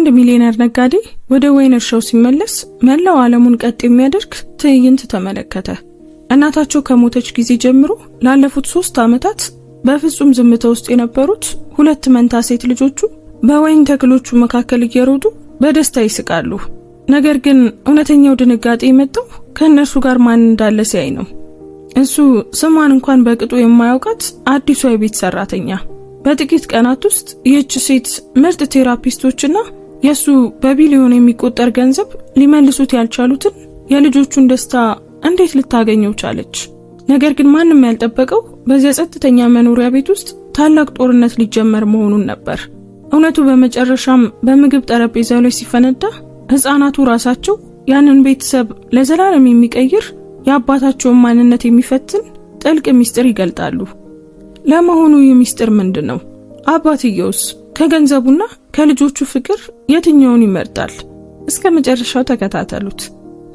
አንድ ሚሊዮነር ነጋዴ ወደ ወይን እርሻው ሲመለስ መላው ዓለሙን ቀጥ የሚያደርግ ትዕይንት ተመለከተ። እናታቸው ከሞተች ጊዜ ጀምሮ ላለፉት 3 ዓመታት በፍጹም ዝምታ ውስጥ የነበሩት 2 መንታ ሴት ልጆቹ በወይን ተክሎቹ መካከል እየሮጡ በደስታ ይስቃሉ። ነገር ግን እውነተኛው ድንጋጤ የመጣው ከነሱ ጋር ማን እንዳለ ሲያይ ነው። እሱ ስሟን እንኳን በቅጡ የማያውቃት አዲሷ የቤት ሰራተኛ። በጥቂት ቀናት ውስጥ ይህች ሴት ምርጥ ቴራፒስቶችና የሱ በቢሊዮን የሚቆጠር ገንዘብ ሊመልሱት ያልቻሉትን የልጆቹን ደስታ እንዴት ልታገኘው ቻለች? ነገር ግን ማንም ያልጠበቀው በዚያ ጸጥተኛ መኖሪያ ቤት ውስጥ ታላቅ ጦርነት ሊጀመር መሆኑን ነበር። እውነቱ በመጨረሻም በምግብ ጠረጴዛው ላይ ሲፈነዳ ህፃናቱ ራሳቸው ያንን ቤተሰብ ለዘላለም የሚቀይር የአባታቸውን ማንነት የሚፈትን ጥልቅ ሚስጥር ይገልጣሉ። ለመሆኑ ይህ ሚስጥር ምንድነው? አባትየውስ ከገንዘቡና ከልጆቹ ፍቅር የትኛውን ይመርጣል? እስከ መጨረሻው ተከታተሉት።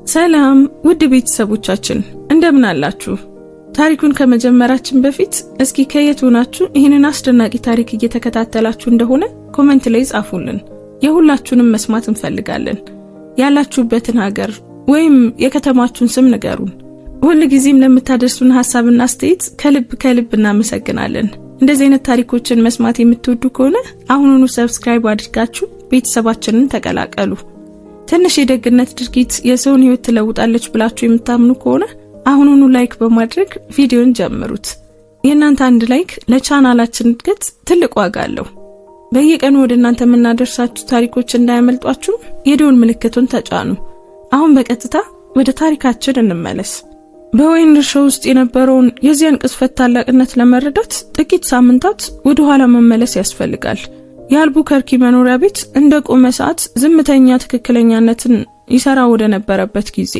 ሰላም ውድ ቤተሰቦቻችን እንደምን አላችሁ? ታሪኩን ከመጀመራችን በፊት እስኪ ከየት ሆናችሁ ይህንን አስደናቂ ታሪክ እየተከታተላችሁ እንደሆነ ኮሜንት ላይ ጻፉልን። የሁላችሁንም መስማት እንፈልጋለን። ያላችሁበትን ሀገር ወይም የከተማችሁን ስም ንገሩን። ሁሉ ጊዜም ለምታደርሱን ሐሳብና አስተያየት ከልብ እናመሰግናለን። እንደዚህ አይነት ታሪኮችን መስማት የምትወዱ ከሆነ አሁኑኑ ሰብስክራይብ አድርጋችሁ ቤተሰባችንን ተቀላቀሉ። ትንሽ የደግነት ድርጊት የሰውን ህይወት ትለውጣለች ብላችሁ የምታምኑ ከሆነ አሁኑኑ ላይክ በማድረግ ቪዲዮን ጀምሩት። የእናንተ አንድ ላይክ ለቻናላችን እድገት ትልቅ ዋጋ አለው። በየቀኑ ወደ እናንተ የምናደርሳችሁ ታሪኮች እንዳያመልጧችሁ የደወል ምልክቱን ተጫኑ። አሁን በቀጥታ ወደ ታሪካችን እንመለስ። በወይን እርሻ ውስጥ የነበረውን የዚያን ቅጽበት ታላቅነት ለመረዳት ጥቂት ሳምንታት ወደ ኋላ መመለስ ያስፈልጋል። የአልቡከርኪ መኖሪያ ቤት እንደ ቆመ ሰዓት ዝምተኛ ትክክለኛነትን ይሰራ ወደ ነበረበት ጊዜ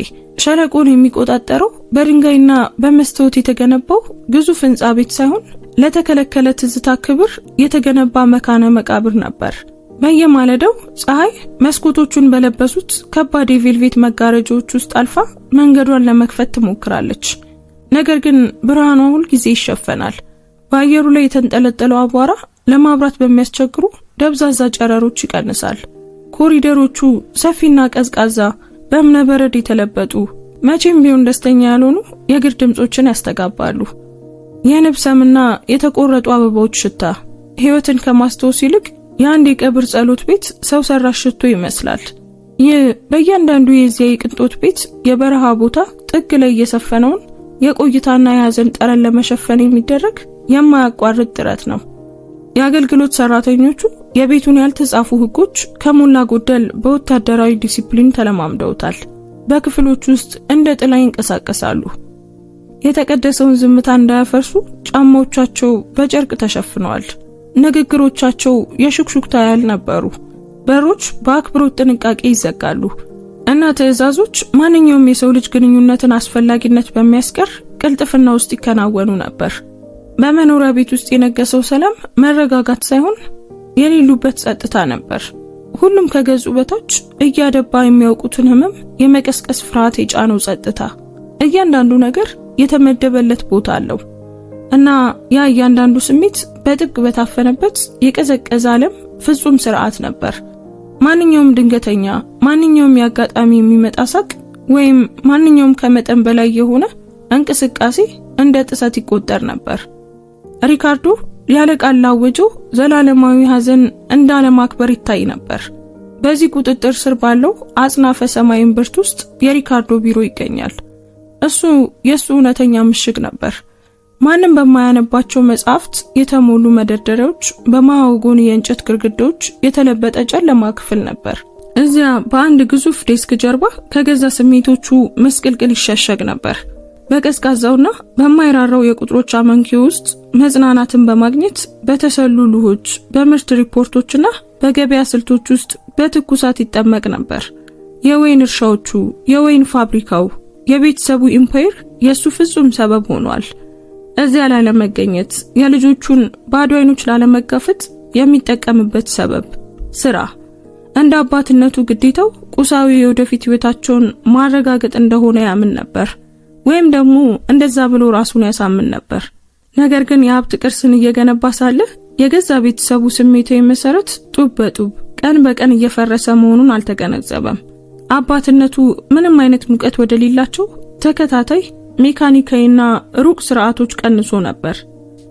ሸለቆን የሚቆጣጠረው በድንጋይና በመስታወት የተገነባው ግዙፍ ህንጻ ቤት ሳይሆን ለተከለከለ ትዝታ ክብር የተገነባ መካነ መቃብር ነበር። በየማለዳው ፀሐይ መስኮቶቹን በለበሱት ከባድ የቬልቬት መጋረጃዎች ውስጥ አልፋ መንገዷን ለመክፈት ትሞክራለች። ነገር ግን ብርሃኗ ሁል ጊዜ ይሸፈናል። በአየሩ ላይ የተንጠለጠለው አቧራ ለማብራት በሚያስቸግሩ ደብዛዛ ጨረሮች ይቀንሳል። ኮሪደሮቹ ሰፊና ቀዝቃዛ በእብነበረድ የተለበጡ መቼም ቢሆን ደስተኛ ያልሆኑ የእግር ድምጾችን ያስተጋባሉ። የንብሰምና የተቆረጡ አበባዎች ሽታ ህይወትን ከማስታወስ ይልቅ የአንድ የቀብር ጸሎት ቤት ሰው ሰራሽ ሽቶ ይመስላል። ይህ በእያንዳንዱ የዚያ የቅንጦት ቤት የበረሃ ቦታ ጥግ ላይ እየሰፈነውን የቆይታና የሐዘን ጠረን ለመሸፈን የሚደረግ የማያቋርጥ ጥረት ነው። የአገልግሎት ሰራተኞቹ የቤቱን ያልተጻፉ ህጎች ከሞላ ጎደል በወታደራዊ ዲሲፕሊን ተለማምደውታል። በክፍሎች ውስጥ እንደ ጥላ ይንቀሳቀሳሉ። የተቀደሰውን ዝምታ እንዳያፈርሱ ጫማዎቻቸው በጨርቅ ተሸፍነዋል። ንግግሮቻቸው የሹክሹክታ ያህል ነበሩ። በሮች በአክብሮት ጥንቃቄ ይዘጋሉ እና ትዕዛዞች ማንኛውም የሰው ልጅ ግንኙነትን አስፈላጊነት በሚያስቀር ቅልጥፍና ውስጥ ይከናወኑ ነበር። በመኖሪያ ቤት ውስጥ የነገሰው ሰላም መረጋጋት ሳይሆን የሌሉበት ጸጥታ ነበር። ሁሉም ከገጹ በታች እያደባ የሚያውቁትን ህመም የመቀስቀስ ፍርሃት የጫነው ጸጥታ። እያንዳንዱ ነገር የተመደበለት ቦታ አለው እና ያ እያንዳንዱ ስሜት በጥብቅ በታፈነበት የቀዘቀዘ ዓለም ፍጹም ስርዓት ነበር። ማንኛውም ድንገተኛ፣ ማንኛውም ያጋጣሚ የሚመጣ ሳቅ ወይም ማንኛውም ከመጠን በላይ የሆነ እንቅስቃሴ እንደ ጥሰት ይቆጠር ነበር። ሪካርዶ ያለ ቃል ላወጀው ዘላለማዊ ሐዘን እንዳለማክበር ይታይ ነበር። በዚህ ቁጥጥር ስር ባለው አጽናፈ ሰማይ እምብርት ውስጥ የሪካርዶ ቢሮ ይገኛል። እሱ የሱ እውነተኛ ምሽግ ነበር። ማንም በማያነባቸው መጽሐፍት የተሞሉ መደርደሪያዎች፣ በማዋጎን የእንጨት ግድግዳዎች የተለበጠ ጨለማ ክፍል ነበር። እዚያ በአንድ ግዙፍ ዴስክ ጀርባ ከገዛ ስሜቶቹ መስቀልቅል ይሸሸግ ነበር። በቀዝቃዛውና በማይራራው የቁጥሮች አመንኪዮ ውስጥ መጽናናትን በማግኘት በተሰሉ ልሆች፣ በምርት ሪፖርቶችና በገበያ ስልቶች ውስጥ በትኩሳት ይጠመቅ ነበር። የወይን እርሻዎቹ፣ የወይን ፋብሪካው፣ የቤተሰቡ ኢምፓየር የሱ ፍጹም ሰበብ ሆኗል። እዚያ ላለመገኘት፣ የልጆቹን ባዶ አይኖች ላለመጋፈጥ የሚጠቀምበት ሰበብ ስራ። እንደ አባትነቱ ግዴታው ቁሳዊ የወደፊት ህይወታቸውን ማረጋገጥ እንደሆነ ያምን ነበር። ወይም ደግሞ እንደዛ ብሎ ራሱን ያሳምን ነበር። ነገር ግን የሀብት ቅርስን እየገነባ ሳለ የገዛ ቤተሰቡ ስሜታዊ መሰረት ጡብ በጡብ ቀን በቀን እየፈረሰ መሆኑን አልተገነዘበም። አባትነቱ ምንም አይነት ሙቀት ወደሌላቸው ተከታታይ ሜካኒካዊና ሩቅ ስርዓቶች ቀንሶ ነበር።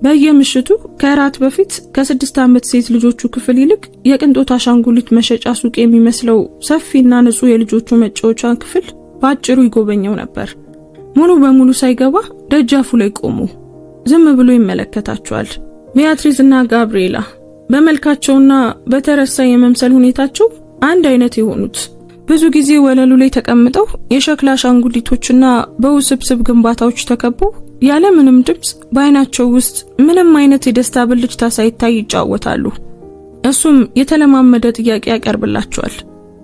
በየምሽቱ ከራት በፊት ከ6 ዓመት ሴት ልጆቹ ክፍል ይልቅ የቅንጦት አሻንጉሊት መሸጫ ሱቅ የሚመስለው ሰፊና ንጹህ የልጆቹ መጫወቻ ክፍል ባጭሩ ይጎበኘው ነበር። ሙሉ በሙሉ ሳይገባ ደጃፉ ላይ ቆሙ። ዝም ብሎ ይመለከታቸዋል። ቢያትሪስና ጋብሪኤላ በመልካቸውና በተረሳ የመምሰል ሁኔታቸው አንድ አይነት የሆኑት ብዙ ጊዜ ወለሉ ላይ ተቀምጠው የሸክላ አሻንጉሊቶችና በውስብስብ ግንባታዎች ተከበው ያለ ምንም ድምጽ በአይናቸው ውስጥ ምንም አይነት የደስታ ብልጭታ ሳይታይ ይጫወታሉ። እሱም የተለማመደ ጥያቄ ያቀርብላቸዋል።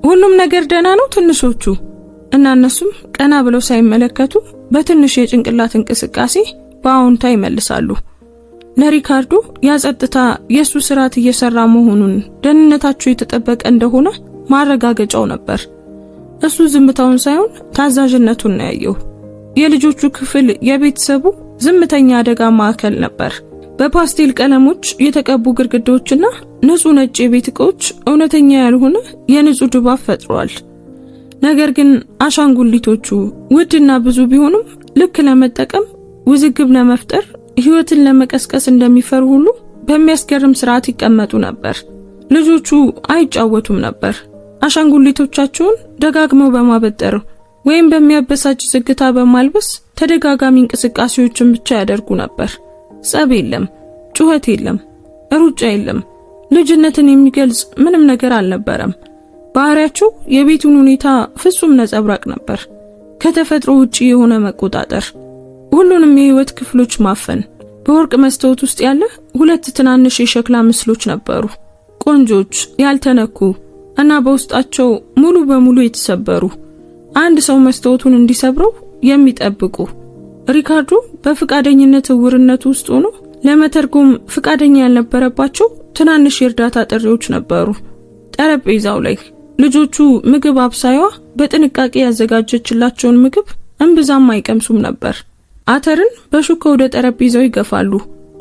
ሁሉም ነገር ደህና ነው ትንሾቹ? እና እነሱም ቀና ብለው ሳይመለከቱ በትንሽ የጭንቅላት እንቅስቃሴ በአዎንታ ይመልሳሉ። ለሪካርዶ ያጸጥታ የሱ ስርዓት እየሰራ መሆኑን ደህንነታቸው የተጠበቀ እንደሆነ ማረጋገጫው ነበር። እሱ ዝምታውን ሳይሆን ታዛዥነቱን ነው ያየው። የልጆቹ ክፍል የቤተሰቡ ዝምተኛ አደጋ ማዕከል ነበር። በፓስቴል ቀለሞች የተቀቡ ግድግዳዎችና ንጹህ ነጭ የቤት ዕቃዎች እውነተኛ ያልሆነ የንጹህ ድባብ ፈጥረዋል። ነገር ግን አሻንጉሊቶቹ ውድና ብዙ ቢሆኑም ልክ ለመጠቀም ውዝግብ ለመፍጠር ህይወትን ለመቀስቀስ እንደሚፈሩ ሁሉ በሚያስገርም ስርዓት ይቀመጡ ነበር። ልጆቹ አይጫወቱም ነበር። አሻንጉሊቶቻቸውን ደጋግመው በማበጠር ወይም በሚያበሳጭ ዝግታ በማልበስ ተደጋጋሚ እንቅስቃሴዎችን ብቻ ያደርጉ ነበር። ጸብ የለም፣ ጩኸት የለም፣ ሩጫ የለም። ልጅነትን የሚገልጽ ምንም ነገር አልነበረም። ባህሪያቸው የቤቱን ሁኔታ ፍጹም ነጸብራቅ ነበር። ከተፈጥሮ ውጪ የሆነ መቆጣጠር፣ ሁሉንም የህይወት ክፍሎች ማፈን። በወርቅ መስታወት ውስጥ ያለ 2 ትናንሽ የሸክላ ምስሎች ነበሩ። ቆንጆች፣ ያልተነኩ እና በውስጣቸው ሙሉ በሙሉ የተሰበሩ። አንድ ሰው መስታወቱን እንዲሰብረው የሚጠብቁ። ሪካርዶ በፍቃደኝነት እውርነቱ ውስጥ ሆኖ ለመተርጎም ፍቃደኛ ያልነበረባቸው ትናንሽ የእርዳታ ጥሪዎች ነበሩ። ጠረጴዛው ላይ ልጆቹ ምግብ አብሳይዋ በጥንቃቄ ያዘጋጀችላቸውን ምግብ እምብዛም አይቀምሱም ነበር። አተርን በሹካ ወደ ጠረጴዛው ይገፋሉ።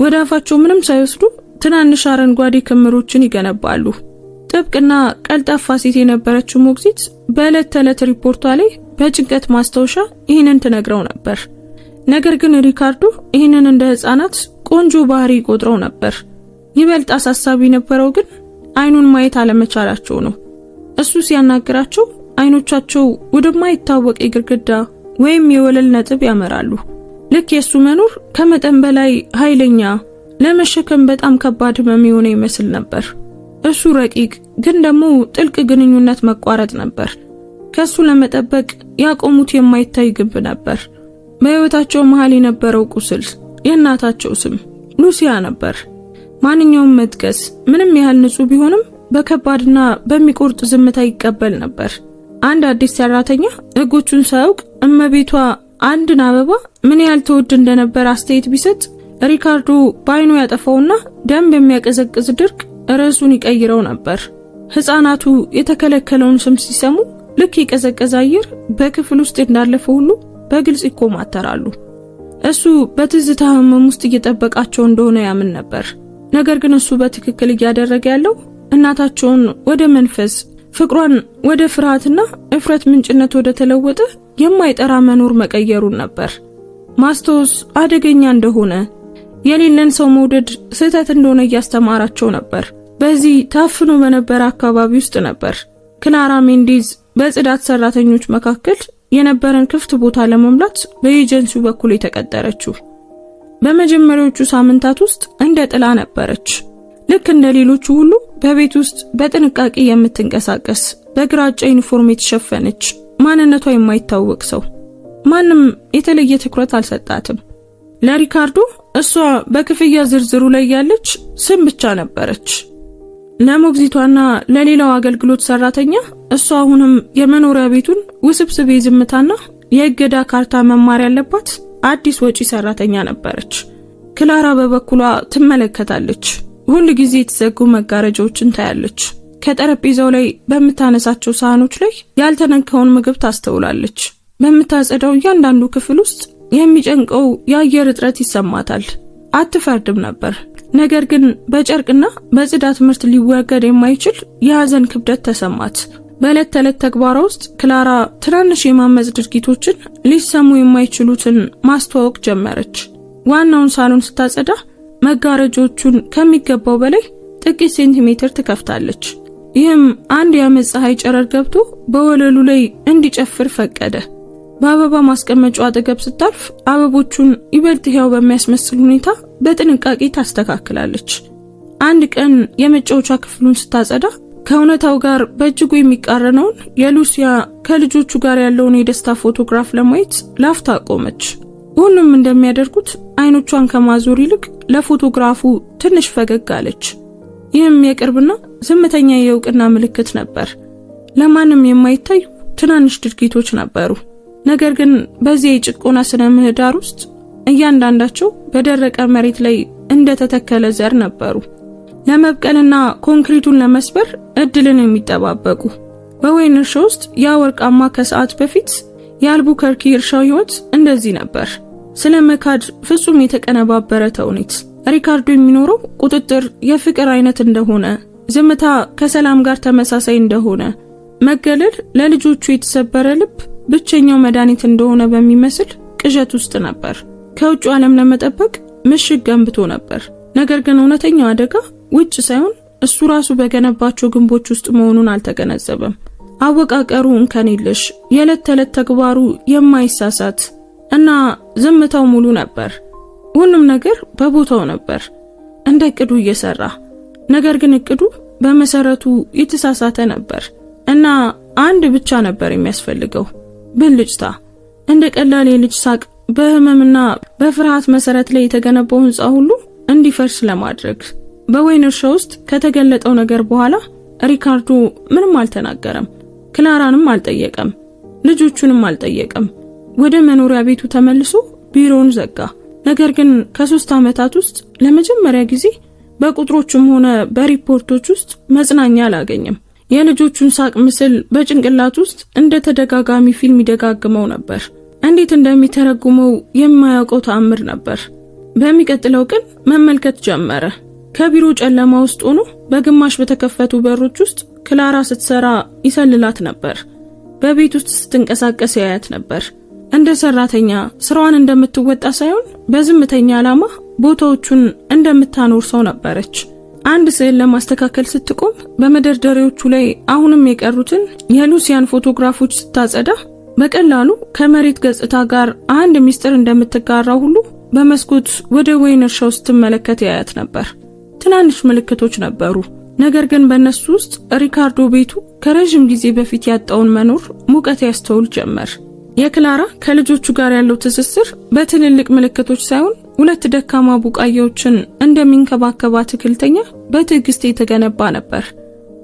ወደ አፋቸው ምንም ሳይወስዱ ትናንሽ አረንጓዴ ክምሮችን ይገነባሉ። ጥብቅና ቀልጣፋ ሴት የነበረችው ሞግዚት በዕለት ተዕለት ሪፖርቷ ላይ በጭንቀት ማስታወሻ ይህንን ትነግረው ነበር። ነገር ግን ሪካርዶ ይህንን እንደ ህፃናት ቆንጆ ባህሪ ቆጥረው ነበር። ይበልጥ አሳሳቢ ነበረው ግን አይኑን ማየት አለመቻላቸው ነው። እሱ ሲያናግራቸው አይኖቻቸው ወደማይታወቅ የግድግዳ ወይም የወለል ነጥብ ያመራሉ። ልክ የሱ መኖር ከመጠን በላይ ኃይለኛ፣ ለመሸከም በጣም ከባድ ህመም የሆነ ይመስል ነበር። እሱ ረቂቅ ግን ደግሞ ጥልቅ ግንኙነት መቋረጥ ነበር። ከሱ ለመጠበቅ ያቆሙት የማይታይ ግንብ ነበር። በህይወታቸው መሃል የነበረው ቁስል የእናታቸው ስም ሉሲያ ነበር። ማንኛውም መጥቀስ ምንም ያህል ንጹህ ቢሆንም በከባድና በሚቆርጥ ዝምታ ይቀበል ነበር። አንድ አዲስ ሰራተኛ ህጎቹን ሳያውቅ እመቤቷ አንድን አበባ ምን ያህል ተወድ እንደነበር አስተያየት ቢሰጥ ሪካርዶ ባይኑ ያጠፋውና ደም በሚያቀዘቅዝ ድርቅ ርዕሱን ይቀይረው ነበር። ህፃናቱ የተከለከለውን ስም ሲሰሙ ልክ የቀዘቀዘ አየር በክፍል ውስጥ እንዳለፈ ሁሉ በግልጽ ይኮማተራሉ። እሱ በትዝታ ህመም ውስጥ እየጠበቃቸው እንደሆነ ያምን ነበር። ነገር ግን እሱ በትክክል እያደረገ ያለው እናታቸውን ወደ መንፈስ፣ ፍቅሯን ወደ ፍርሃትና እፍረት ምንጭነት ወደ ተለወጠ የማይጠራ መኖር መቀየሩን ነበር። ማስታወስ አደገኛ እንደሆነ፣ የሌለን ሰው መውደድ ስህተት እንደሆነ እያስተማራቸው ነበር። በዚህ ታፍኖ በነበረ አካባቢ ውስጥ ነበር ክላራ ሜንዲዝ በጽዳት ሰራተኞች መካከል የነበረን ክፍት ቦታ ለመሙላት በኤጀንሲው በኩል የተቀጠረችው። በመጀመሪያዎቹ ሳምንታት ውስጥ እንደ ጥላ ነበረች። ልክ እንደ ሌሎቹ ሁሉ በቤት ውስጥ በጥንቃቄ የምትንቀሳቀስ፣ በግራጫ ዩኒፎርም የተሸፈነች፣ ማንነቷ የማይታወቅ ሰው። ማንም የተለየ ትኩረት አልሰጣትም። ለሪካርዶ እሷ በክፍያ ዝርዝሩ ላይ ያለች ስም ብቻ ነበረች። ለሞግዚቷና ለሌላው አገልግሎት ሰራተኛ እሷ አሁንም የመኖሪያ ቤቱን ውስብስብ የዝምታና የእገዳ ካርታ መማር ያለባት አዲስ ወጪ ሰራተኛ ነበረች። ክላራ በበኩሏ ትመለከታለች። ሁሉ ጊዜ የተዘጉ መጋረጃዎችን ታያለች። ከጠረጴዛው ላይ በምታነሳቸው ሳህኖች ላይ ያልተነካውን ምግብ ታስተውላለች። በምታጸዳው እያንዳንዱ ክፍል ውስጥ የሚጨንቀው የአየር እጥረት ይሰማታል። አትፈርድም ነበር፣ ነገር ግን በጨርቅና በጽዳት ምርት ሊወገድ የማይችል የሐዘን ክብደት ተሰማት። በዕለት ተዕለት ተግባሯ ውስጥ ክላራ ትናንሽ የማመጽ ድርጊቶችን ሊሰሙ የማይችሉትን ማስተዋወቅ ጀመረች። ዋናውን ሳሎን ስታጸዳ መጋረጆቹን ከሚገባው በላይ ጥቂት ሴንቲሜትር ትከፍታለች። ይህም አንድ የዓመት ፀሐይ ጨረር ገብቶ በወለሉ ላይ እንዲጨፍር ፈቀደ። በአበባ ማስቀመጫው አጠገብ ስታልፍ አበቦቹን ይበልጥ ሕያው በሚያስመስል ሁኔታ በጥንቃቄ ታስተካክላለች። አንድ ቀን የመጫወቻ ክፍሉን ስታጸዳ ከእውነታው ጋር በእጅጉ የሚቃረነውን የሉሲያ ከልጆቹ ጋር ያለውን የደስታ ፎቶግራፍ ለማየት ላፍታ ቆመች። ሁሉም እንደሚያደርጉት አይኖቿን ከማዞር ይልቅ ለፎቶግራፉ ትንሽ ፈገግ አለች። ይህም የቅርብና ዝምተኛ የእውቅና ምልክት ነበር። ለማንም የማይታዩ ትናንሽ ድርጊቶች ነበሩ። ነገር ግን በዚህ የጭቆና ስነ ምህዳር ውስጥ እያንዳንዳቸው በደረቀ መሬት ላይ እንደተተከለ ዘር ነበሩ፣ ለመብቀልና ኮንክሪቱን ለመስበር እድልን የሚጠባበቁ። በወይን እርሻ ውስጥ ያ ወርቃማ ከሰዓት በፊት የአልቡከርኪ እርሻው ህይወት እንደዚህ ነበር። ስለ መካድ ፍጹም የተቀነባበረ ተውኔት። ሪካርዶ የሚኖረው ቁጥጥር የፍቅር አይነት እንደሆነ፣ ዝምታ ከሰላም ጋር ተመሳሳይ እንደሆነ፣ መገለል ለልጆቹ የተሰበረ ልብ ብቸኛው መድኃኒት እንደሆነ በሚመስል ቅዠት ውስጥ ነበር። ከውጭ ዓለም ለመጠበቅ ምሽግ ገንብቶ ነበር። ነገር ግን እውነተኛው አደጋ ውጭ ሳይሆን እሱ ራሱ በገነባቸው ግንቦች ውስጥ መሆኑን አልተገነዘበም። አወቃቀሩ እንከን የለሽ፣ የዕለት ተዕለት ተግባሩ የማይሳሳት እና ዝምታው ሙሉ ነበር። ሁሉም ነገር በቦታው ነበር፣ እንደ እቅዱ እየሰራ። ነገር ግን እቅዱ በመሰረቱ የተሳሳተ ነበር እና አንድ ብቻ ነበር የሚያስፈልገው፣ ብልጭታ። እንደ ቀላል የልጅ ሳቅ በህመምና በፍርሃት መሰረት ላይ የተገነባው ህንጻ ሁሉ እንዲፈርስ ለማድረግ። በወይን እርሻ ውስጥ ከተገለጠው ነገር በኋላ ሪካርዶ ምንም አልተናገረም። ክላራንም አልጠየቀም፣ ልጆቹንም አልጠየቀም። ወደ መኖሪያ ቤቱ ተመልሶ ቢሮውን ዘጋ። ነገር ግን ከ3 ዓመታት ውስጥ ለመጀመሪያ ጊዜ በቁጥሮችም ሆነ በሪፖርቶች ውስጥ መጽናኛ አላገኘም። የልጆቹን ሳቅ ምስል በጭንቅላት ውስጥ እንደ ተደጋጋሚ ፊልም ይደጋግመው ነበር። እንዴት እንደሚተረጉመው የማያውቀው ተአምር ነበር። በሚቀጥለው ቀን መመልከት ጀመረ። ከቢሮ ጨለማ ውስጥ ሆኖ በግማሽ በተከፈቱ በሮች ውስጥ ክላራ ስትሰራ ይሰልላት ነበር። በቤት ውስጥ ስትንቀሳቀስ ያያት ነበር። እንደ ሰራተኛ ስራዋን እንደምትወጣ ሳይሆን በዝምተኛ ዓላማ ቦታዎቹን እንደምታኖር ሰው ነበረች። አንድ ስዕል ለማስተካከል ስትቆም በመደርደሪያዎቹ ላይ አሁንም የቀሩትን የሉሲያን ፎቶግራፎች ስታጸዳ በቀላሉ ከመሬት ገጽታ ጋር አንድ ሚስጥር እንደምትጋራው ሁሉ በመስኮት ወደ ወይን እርሻው ስትመለከት ያያት ነበር። ትናንሽ ምልክቶች ነበሩ፣ ነገር ግን በእነሱ ውስጥ ሪካርዶ ቤቱ ከረጅም ጊዜ በፊት ያጣውን መኖር ሙቀት ያስተውል ጀመር። የክላራ ከልጆቹ ጋር ያለው ትስስር በትልልቅ ምልክቶች ሳይሆን 2 ደካማ ቡቃያዎችን እንደሚንከባከባ አትክልተኛ በትዕግስት የተገነባ ነበር።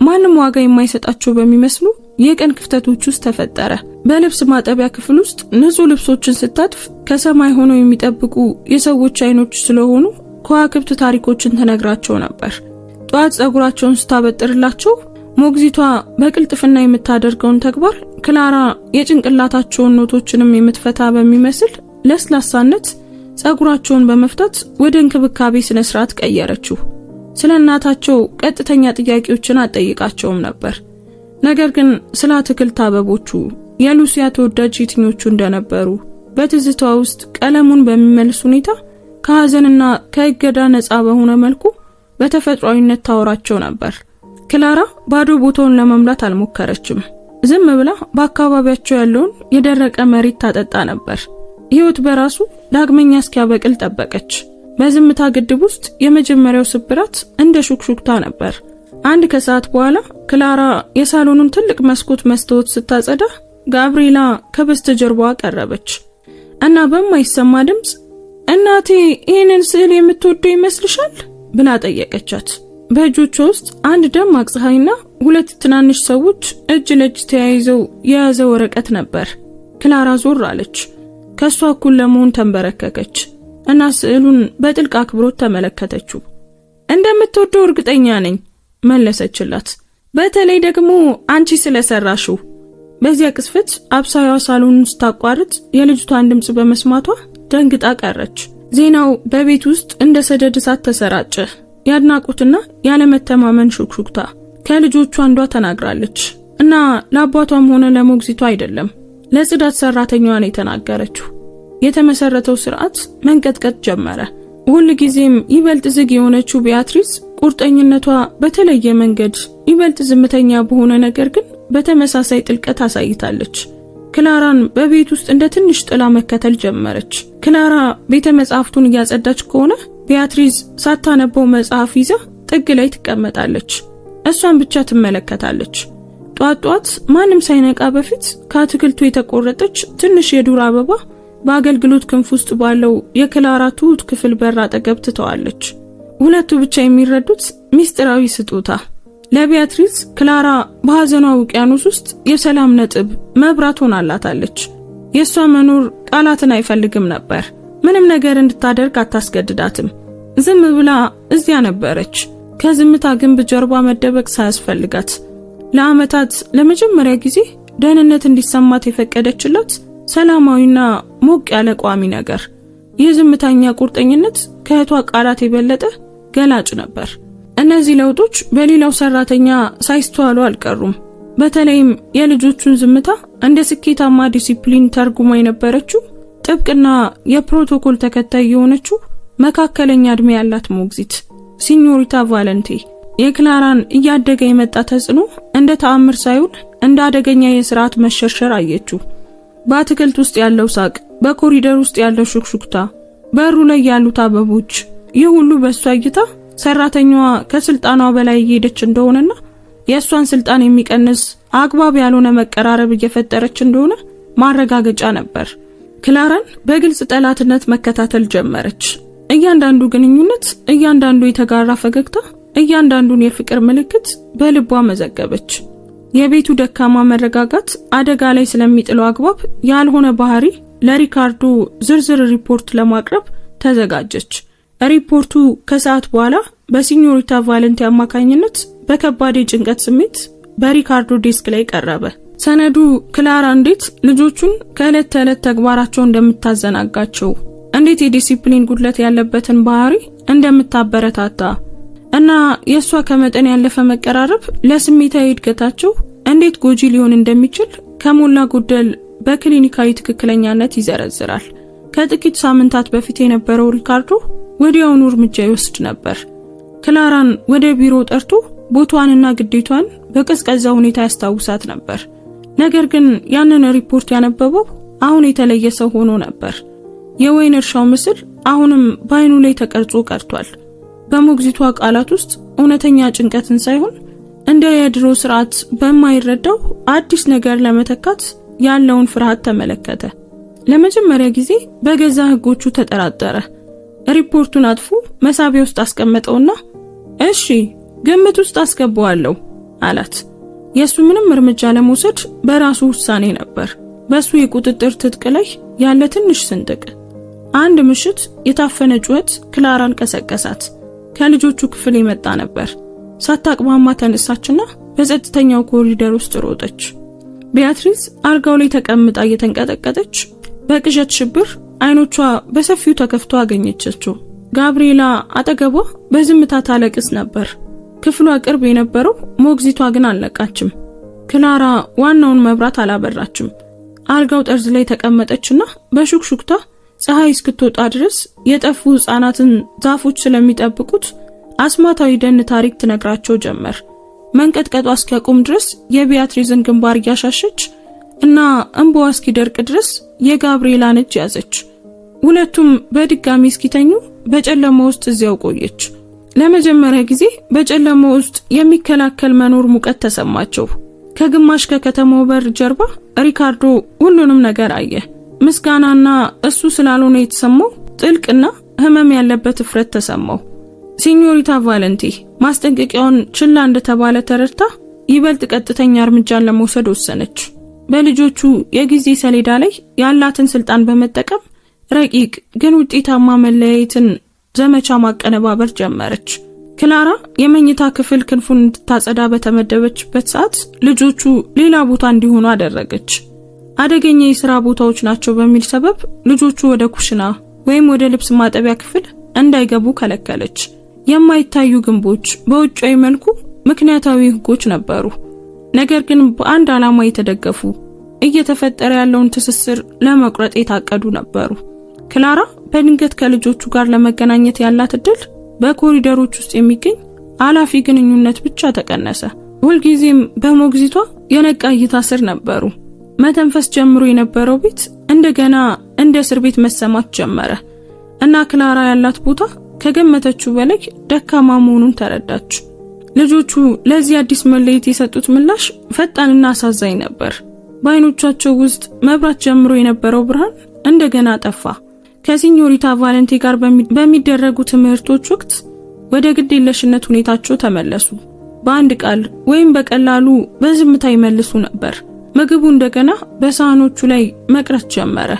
ማንም ዋጋ የማይሰጣቸው በሚመስሉ የቀን ክፍተቶች ውስጥ ተፈጠረ። በልብስ ማጠቢያ ክፍል ውስጥ ንጹህ ልብሶችን ስታጥፍ ከሰማይ ሆነው የሚጠብቁ የሰዎች አይኖች ስለሆኑ ከዋክብት ታሪኮችን ተነግራቸው ነበር። ጧት ጸጉራቸውን ስታበጥርላቸው ሞግዚቷ በቅልጥፍና የምታደርገውን ተግባር ክላራ የጭንቅላታቸውን ኖቶችንም የምትፈታ በሚመስል ለስላሳነት ጸጉራቸውን በመፍታት ወደ እንክብካቤ ስነ ስርዓት ቀየረችው። ስለ እናታቸው ቀጥተኛ ጥያቄዎችን አጠይቃቸውም ነበር። ነገር ግን ስለ አትክልት አበቦቹ የሉሲያ ተወዳጅ የትኞቹ እንደነበሩ በትዝቷ ውስጥ ቀለሙን በሚመልስ ሁኔታ ከሐዘንና ከእገዳ ነፃ በሆነ መልኩ በተፈጥሯዊነት ታወራቸው ነበር። ክላራ ባዶ ቦታውን ለመምላት አልሞከረችም። ዝም ብላ በአካባቢያቸው ያለውን የደረቀ መሬት ታጠጣ ነበር። ህይወት በራሱ ዳግመኛ እስኪያበቅል ጠበቀች። በዝምታ ግድብ ውስጥ የመጀመሪያው ስብራት እንደ ሹክሹክታ ነበር። አንድ ከሰዓት በኋላ ክላራ የሳሎኑን ትልቅ መስኮት መስታወት ስታጸዳ ጋብሪኤላ ከበስተጀርባዋ ቀረበች እና በማይሰማ ድምጽ እናቴ ይህንን ስዕል የምትወደው ይመስልሻል ብላ ጠየቀቻት። በእጆቿ ውስጥ አንድ ደማቅ ፀሐይና 2 ትናንሽ ሰዎች እጅ ለእጅ ተያይዘው የያዘ ወረቀት ነበር። ክላራ ዞር አለች። ከሷ እኩል ለመሆን ተንበረከከች እና ስዕሉን በጥልቅ አክብሮት ተመለከተችው። እንደምትወደው እርግጠኛ ነኝ መለሰችላት። በተለይ ደግሞ አንቺ ስለሰራሽው። በዚያ ቅስፈት አብሳያዋ ሳሎኑን ስታቋርጥ የልጅቷን ድምጽ በመስማቷ ደንግጣ ቀረች። ዜናው በቤት ውስጥ እንደ ሰደድ እሳት ተሰራጨ። ያድናቁትና ያለመተማመን ሹክሹክታ ከልጆቹ አንዷ ተናግራለች እና ለአባቷም ሆነ ለሞግዚቷ አይደለም ለጽዳት ሰራተኛዋ ነው የተናገረችው። የተመሰረተው ስርዓት መንቀጥቀጥ ጀመረ። ሁሉ ጊዜም ይበልጥ ዝግ የሆነችው ቢያትሪስ ቁርጠኝነቷ በተለየ መንገድ ይበልጥ ዝምተኛ በሆነ ነገር ግን በተመሳሳይ ጥልቀት አሳይታለች። ክላራን በቤት ውስጥ እንደ ትንሽ ጥላ መከተል ጀመረች። ክላራ ቤተ መጻሕፍቱን እያጸዳች ከሆነ ቢያትሪስ ሳታነበው መጽሐፍ ይዛ ጥግ ላይ ትቀመጣለች። እሷን ብቻ ትመለከታለች። ጧት ማንም ሳይነቃ በፊት ከአትክልቱ የተቆረጠች ትንሽ የዱር አበባ በአገልግሎት ክንፍ ውስጥ ባለው የክላራ ትሁት ክፍል በር አጠገብ ትተዋለች። ሁለቱ ብቻ የሚረዱት ሚስጥራዊ ስጦታ። ለቢያትሪስ ክላራ በሐዘኗ ውቅያኖስ ውስጥ የሰላም ነጥብ መብራት ሆናላታለች። የሷ መኖር ቃላትን አይፈልግም ነበር። ምንም ነገር እንድታደርግ አታስገድዳትም። ዝም ብላ እዚያ ነበረች። ከዝምታ ግንብ ጀርባ መደበቅ ሳያስፈልጋት ለዓመታት ለመጀመሪያ ጊዜ ደህንነት እንዲሰማት የፈቀደችላት ሰላማዊና ሞቅ ያለ ቋሚ ነገር። የዝምታኛ ቁርጠኝነት ከእህቷ ቃላት የበለጠ ገላጭ ነበር። እነዚህ ለውጦች በሌላው ሰራተኛ ሳይስተዋሉ አልቀሩም። በተለይም የልጆቹን ዝምታ እንደ ስኬታማ ዲሲፕሊን ተርጉማ የነበረችው ጥብቅና የፕሮቶኮል ተከታይ የሆነችው መካከለኛ እድሜ ያላት ሞግዚት ሲኞሪታ ቫለንቴ የክላራን እያደገ የመጣ ተጽዕኖ እንደ ተአምር ሳይሆን እንደ አደገኛ የሥርዓት መሸርሸር አየችው። በአትክልት ውስጥ ያለው ሳቅ፣ በኮሪደር ውስጥ ያለው ሹክሹክታ፣ በሩ ላይ ያሉት አበቦች፣ ይህ ሁሉ በእሷ እይታ ሰራተኛዋ ከስልጣኗ በላይ እየሄደች እንደሆነና የእሷን ስልጣን የሚቀንስ አግባብ ያልሆነ መቀራረብ እየፈጠረች እንደሆነ ማረጋገጫ ነበር። ክላራን በግልጽ ጠላትነት መከታተል ጀመረች። እያንዳንዱ ግንኙነት፣ እያንዳንዱ የተጋራ ፈገግታ፣ እያንዳንዱን የፍቅር ምልክት በልቧ መዘገበች። የቤቱ ደካማ መረጋጋት አደጋ ላይ ስለሚጥለው አግባብ ያልሆነ ባህሪ ለሪካርዶ ዝርዝር ሪፖርት ለማቅረብ ተዘጋጀች። ሪፖርቱ ከሰዓት በኋላ በሲኞሪታ ቫለንቲ አማካኝነት በከባድ የጭንቀት ስሜት በሪካርዶ ዴስክ ላይ ቀረበ። ሰነዱ ክላራ እንዴት ልጆቹን ከዕለት ተዕለት ተግባራቸው እንደምታዘናጋቸው፣ እንዴት የዲሲፕሊን ጉድለት ያለበትን ባህሪ እንደምታበረታታ እና የሷ ከመጠን ያለፈ መቀራረብ ለስሜታዊ እድገታቸው እንዴት ጎጂ ሊሆን እንደሚችል ከሞላ ጎደል በክሊኒካዊ ትክክለኛነት ይዘረዝራል። ከጥቂት ሳምንታት በፊት የነበረው ሪካርዶ ወዲያውኑ እርምጃ ይወስድ ነበር። ክላራን ወደ ቢሮ ጠርቶ ቦታዋንና ግዴቷን በቀዝቀዛ ሁኔታ ያስታውሳት ነበር። ነገር ግን ያንን ሪፖርት ያነበበው አሁን የተለየ ሰው ሆኖ ነበር። የወይን እርሻው ምስል አሁንም በአይኑ ላይ ተቀርጾ ቀርቷል። በሞግዚቷ ቃላት ውስጥ እውነተኛ ጭንቀትን ሳይሆን እንደ የድሮ ስርዓት በማይረዳው አዲስ ነገር ለመተካት ያለውን ፍርሃት ተመለከተ። ለመጀመሪያ ጊዜ በገዛ ህጎቹ ተጠራጠረ። ሪፖርቱን አጥፎ መሳቢያ ውስጥ አስቀመጠውና እሺ ግምት ውስጥ አስገባዋለሁ አላት። የሱ ምንም እርምጃ ለመውሰድ በራሱ ውሳኔ ነበር። በሱ የቁጥጥር ትጥቅ ላይ ያለ ትንሽ ስንጥቅ። አንድ ምሽት የታፈነ ጩኸት ክላራን ቀሰቀሳት። ከልጆቹ ክፍል የመጣ ነበር። ሳታቅማማ ተነሳችና በጸጥተኛው ኮሪደር ውስጥ ሮጠች። ቢያትሪስ አልጋው ላይ ተቀምጣ እየተንቀጠቀጠች በቅዠት ሽብር አይኖቿ በሰፊው ተከፍቶ አገኘችው። ጋብሪኤላ አጠገቧ በዝምታ ታለቅስ ነበር። ክፍሏ ቅርብ የነበረው ሞግዚቷ ግን አልነቃችም። ክላራ ዋናውን መብራት አላበራችም። አልጋው ጠርዝ ላይ ተቀመጠችና በሹክሹክታ ፀሐይ እስክትወጣ ድረስ የጠፉ ህፃናትን ዛፎች ስለሚጠብቁት አስማታዊ ደን ታሪክ ትነግራቸው ጀመር። መንቀጥቀጧ እስኪያቆም ድረስ የቢያትሪዝን ግንባር እያሻሸች እና እንባዋ እስኪደርቅ ድረስ የጋብሪኤላን እጅ ያዘች። ሁለቱም በድጋሚ እስኪተኙ በጨለማ ውስጥ እዚያው ቆየች። ለመጀመሪያ ጊዜ በጨለማ ውስጥ የሚከላከል መኖር ሙቀት ተሰማቸው። ከግማሽ ከከተማው በር ጀርባ ሪካርዶ ሁሉንም ነገር አየ። ምስጋናና እሱ ስላልሆነ የተሰማው ጥልቅና ህመም ያለበት እፍረት ተሰማው። ሲኞሪታ ቫለንቲ ማስጠንቀቂያውን ችላ እንደተባለ ተረድታ ይበልጥ ቀጥተኛ እርምጃን ለመውሰድ ወሰነች። በልጆቹ የጊዜ ሰሌዳ ላይ ያላትን ስልጣን በመጠቀም ረቂቅ ግን ውጤታማ መለያየትን ዘመቻ ማቀነባበር ጀመረች። ክላራ የመኝታ ክፍል ክንፉን እንድታጸዳ በተመደበችበት ሰዓት ልጆቹ ሌላ ቦታ እንዲሆኑ አደረገች። አደገኛ የሥራ ቦታዎች ናቸው በሚል ሰበብ ልጆቹ ወደ ኩሽና ወይም ወደ ልብስ ማጠቢያ ክፍል እንዳይገቡ ከለከለች። የማይታዩ ግንቦች በውጫዊ መልኩ ምክንያታዊ ህጎች ነበሩ። ነገር ግን በአንድ ዓላማ የተደገፉ እየተፈጠረ ያለውን ትስስር ለመቁረጥ የታቀዱ ነበሩ። ክላራ በድንገት ከልጆቹ ጋር ለመገናኘት ያላት እድል በኮሪደሮች ውስጥ የሚገኝ አላፊ ግንኙነት ብቻ ተቀነሰ። ሁልጊዜም በሞግዚቷ የነቃ እይታ ስር ነበሩ። መተንፈስ ጀምሮ የነበረው ቤት እንደገና እንደ እስር ቤት መሰማት ጀመረ እና ክላራ ያላት ቦታ ከገመተችው በላይ ደካማ መሆኑን ተረዳች። ልጆቹ ለዚህ አዲስ መለየት የሰጡት ምላሽ ፈጣንና አሳዛኝ ነበር። በአይኖቻቸው ውስጥ መብራት ጀምሮ የነበረው ብርሃን እንደገና ጠፋ። ከሲኞሪታ ቫለንቲ ጋር በሚደረጉ ትምህርቶች ወቅት ወደ ግዴለሽነት ሁኔታቸው ተመለሱ። በአንድ ቃል ወይም በቀላሉ በዝምታ ይመልሱ ነበር። ምግቡ እንደገና በሳህኖቹ ላይ መቅረት ጀመረ።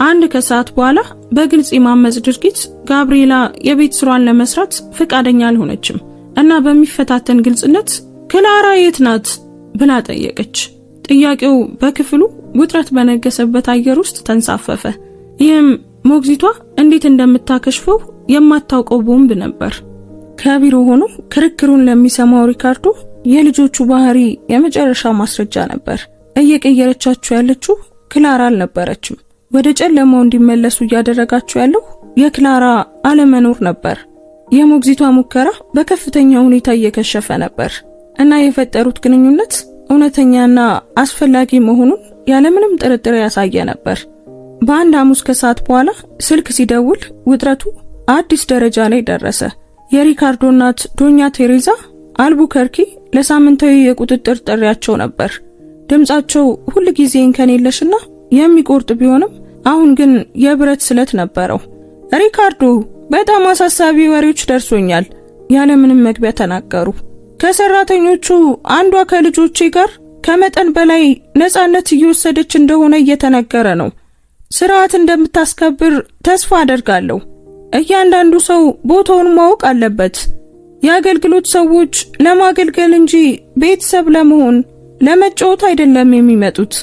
አንድ ከሰዓት በኋላ በግልጽ የማመጽ ድርጊት ጋብሪኤላ የቤት ስራዋን ለመስራት ፈቃደኛ አልሆነችም እና በሚፈታተን ግልጽነት ክላራ የት ናት ብላ ጠየቀች። ጥያቄው በክፍሉ ውጥረት በነገሰበት አየር ውስጥ ተንሳፈፈ። ይህም ሞግዚቷ እንዴት እንደምታከሽፈው የማታውቀው ቦምብ ነበር። ከቢሮ ሆኖ ክርክሩን ለሚሰማው ሪካርዶ የልጆቹ ባህሪ የመጨረሻ ማስረጃ ነበር። እየቀየረቻቸው ያለችው ክላራ አልነበረችም። ወደ ጨለማው እንዲመለሱ እያደረጋቸው ያለው የክላራ አለመኖር ነበር። የሞግዚቷ ሙከራ በከፍተኛ ሁኔታ እየከሸፈ ነበር እና የፈጠሩት ግንኙነት እውነተኛና አስፈላጊ መሆኑን ያለምንም ጥርጥር ያሳየ ነበር። በአንድ ሐሙስ ከሰዓት በኋላ ስልክ ሲደውል ውጥረቱ አዲስ ደረጃ ላይ ደረሰ። የሪካርዶ እናት ዶኛ ቴሬዛ አልቡከርኪ ለሳምንታዊ የቁጥጥር ጥሪያቸው ነበር። ድምጻቸው ሁሉ ጊዜ እንከን የለሽና የሚቆርጥ ቢሆንም አሁን ግን የብረት ስለት ነበረው። ሪካርዶ፣ በጣም አሳሳቢ ወሬዎች ደርሶኛል ያለምንም መግቢያ ተናገሩ። ከሰራተኞቹ አንዷ ከልጆቼ ጋር ከመጠን በላይ ነፃነት እየወሰደች እንደሆነ እየተነገረ ነው። ስርዓት እንደምታስከብር ተስፋ አደርጋለሁ። እያንዳንዱ ሰው ቦታውን ማወቅ አለበት። የአገልግሎት ሰዎች ለማገልገል እንጂ ቤተሰብ ለመሆን ለመጫወት አይደለም የሚመጡት።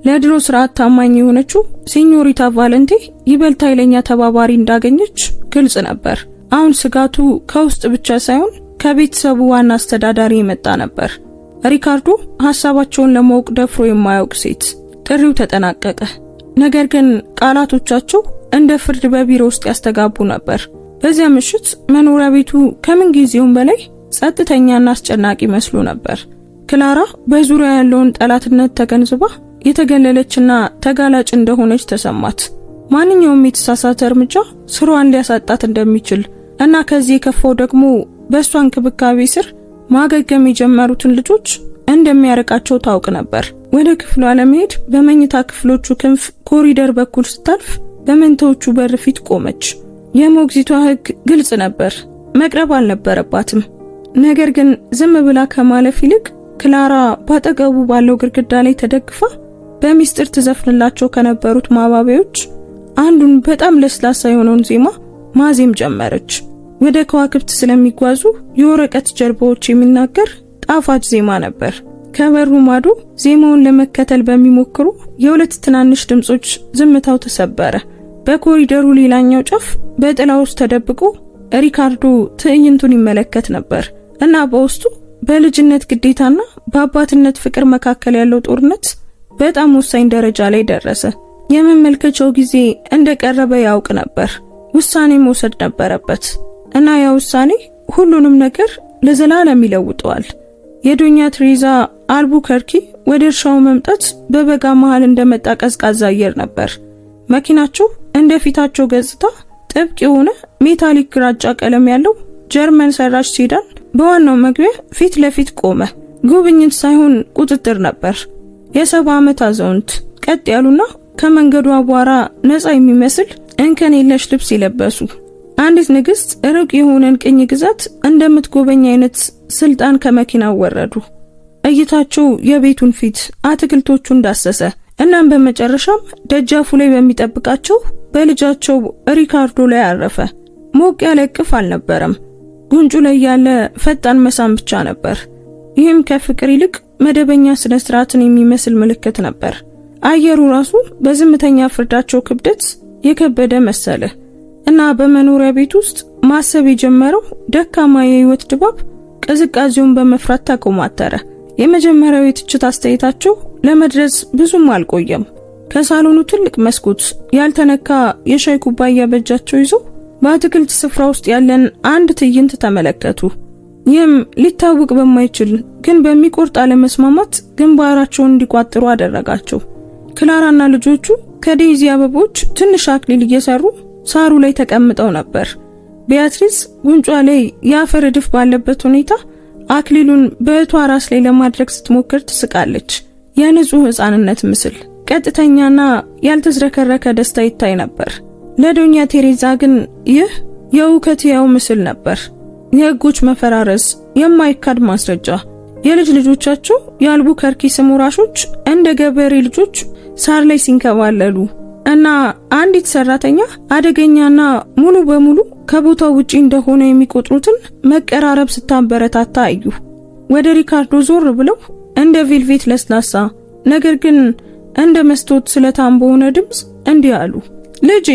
ለድሮ ስርዓት ታማኝ የሆነችው ሲኞሪታ ቫለንቲ ይበልጥ ኃይለኛ ተባባሪ እንዳገኘች ግልጽ ነበር። አሁን ስጋቱ ከውስጥ ብቻ ሳይሆን ከቤተሰቡ ዋና አስተዳዳሪ የመጣ ነበር። ሪካርዶ ሐሳባቸውን ለማወቅ ደፍሮ የማያውቅ ሴት። ጥሪው ተጠናቀቀ። ነገር ግን ቃላቶቻቸው እንደ ፍርድ በቢሮ ውስጥ ያስተጋቡ ነበር። በዚያ ምሽት መኖሪያ ቤቱ ከምን ጊዜውም በላይ ጸጥተኛና አስጨናቂ መስሎ ነበር። ክላራ በዙሪያ ያለውን ጠላትነት ተገንዝባ የተገለለችና ተጋላጭ እንደሆነች ተሰማት። ማንኛውም የተሳሳተ እርምጃ ስሯን ሊያሳጣት እንደሚችል እና ከዚህ የከፋው ደግሞ በእሷ እንክብካቤ ስር ማገገም የጀመሩትን ልጆች እንደሚያርቃቸው ታውቅ ነበር። ወደ ክፍሏ ለመሄድ በመኝታ ክፍሎቹ ክንፍ ኮሪደር በኩል ስታልፍ በመንታዎቹ በር ፊት ቆመች። የሞግዚቷ ህግ ግልጽ ነበር፣ መቅረብ አልነበረባትም። ነገር ግን ዝም ብላ ከማለፍ ይልቅ ክላራ ባጠገቡ ባለው ግድግዳ ላይ ተደግፋ በሚስጥር ትዘፍንላቸው ከነበሩት ማባቢያዎች አንዱን በጣም ለስላሳ የሆነውን ዜማ ማዜም ጀመረች። ወደ ከዋክብት ስለሚጓዙ የወረቀት ጀርባዎች የሚናገር ጣፋጭ ዜማ ነበር። ከበሩ ማዶ ዜማውን ለመከተል በሚሞክሩ የሁለት ትናንሽ ድምጾች ዝምታው ተሰበረ። በኮሪደሩ ሌላኛው ጫፍ በጥላ ውስጥ ተደብቆ ሪካርዶ ትዕይንቱን ይመለከት ነበር እና በውስጡ በልጅነት ግዴታና በአባትነት ፍቅር መካከል ያለው ጦርነት በጣም ወሳኝ ደረጃ ላይ ደረሰ። የመመልከቻው ጊዜ እንደቀረበ ያውቅ ነበር። ውሳኔ መውሰድ ነበረበት እና ያ ውሳኔ ሁሉንም ነገር ለዘላለም ይለውጠዋል። የዶኛ ቴሬዛ አልቡከርኪ ወደ እርሻው መምጣት በበጋ መሃል እንደመጣ ቀዝቃዛ አየር ነበር። መኪናቸው እንደፊታቸው ገጽታ ጥብቅ የሆነ ሜታሊክ ግራጫ ቀለም ያለው ጀርመን ሰራሽ ሴዳን በዋናው መግቢያ ፊት ለፊት ቆመ። ጉብኝት ሳይሆን ቁጥጥር ነበር። የ70 ዓመት አዛውንት ቀጥ ያሉና ከመንገዱ አቧራ ነፃ የሚመስል እንከን የለሽ ልብስ ይለበሱ። አንዲት ንግስት ሩቅ የሆነን ቅኝ ግዛት እንደምትጎበኝ አይነት ስልጣን ከመኪናው ወረዱ። እይታቸው የቤቱን ፊት፣ አትክልቶቹን ዳሰሰ። እናም በመጨረሻም ደጃፉ ላይ በሚጠብቃቸው በልጃቸው ሪካርዶ ላይ አረፈ። ሞቅ ያለ እቅፍ አልነበረም። ጉንጩ ላይ ያለ ፈጣን መሳም ብቻ ነበር። ይህም ከፍቅር ይልቅ መደበኛ ስነ ስርዓትን የሚመስል ምልክት ነበር። አየሩ ራሱ በዝምተኛ ፍርዳቸው ክብደት የከበደ መሰለ እና በመኖሪያ ቤት ውስጥ ማሰብ የጀመረው ደካማ የህይወት ድባብ ቅዝቃዜውን በመፍራት ተኮማተረ። የመጀመሪያው የትችት አስተያየታቸው ለመድረስ ብዙም አልቆየም። ከሳሎኑ ትልቅ መስኮት ያልተነካ የሻይ ኩባያ በእጃቸው ይዞ በአትክልት ስፍራ ውስጥ ያለን አንድ ትዕይንት ተመለከቱ። ይህም ሊታወቅ በማይችል ግን በሚቆርጥ አለመስማማት ግንባራቸውን እንዲቋጥሩ አደረጋቸው። ክላራና ልጆቹ ከዴይዚ አበቦች ትንሽ አክሊል እየሰሩ ሳሩ ላይ ተቀምጠው ነበር። ቢያትሪስ ጉንጯ ላይ የአፈር እድፍ ባለበት ሁኔታ አክሊሉን በእህቷ ራስ ላይ ለማድረግ ስትሞክር ትስቃለች። የንጹህ ሕፃንነት ምስል፣ ቀጥተኛና ያልተዝረከረከ ደስታ ይታይ ነበር። ለዶኛ ቴሬዛ ግን ይህ የውከትያው ምስል ነበር። የህጎች መፈራረስ የማይካድ ማስረጃ። የልጅ ልጆቻቸው የአልቡከርኪ ስም ወራሾች እንደ ገበሬ ልጆች ሳር ላይ ሲንከባለሉ እና አንዲት ሰራተኛ አደገኛና ሙሉ በሙሉ ከቦታው ውጪ እንደሆነ የሚቆጥሩትን መቀራረብ ስታበረታታ አዩ። ወደ ሪካርዶ ዞር ብለው እንደ ቬልቬት ለስላሳ ነገር ግን እንደ መስታወት ስለታም በሆነ ድምጽ እንዲህ አሉ። ልጄ፣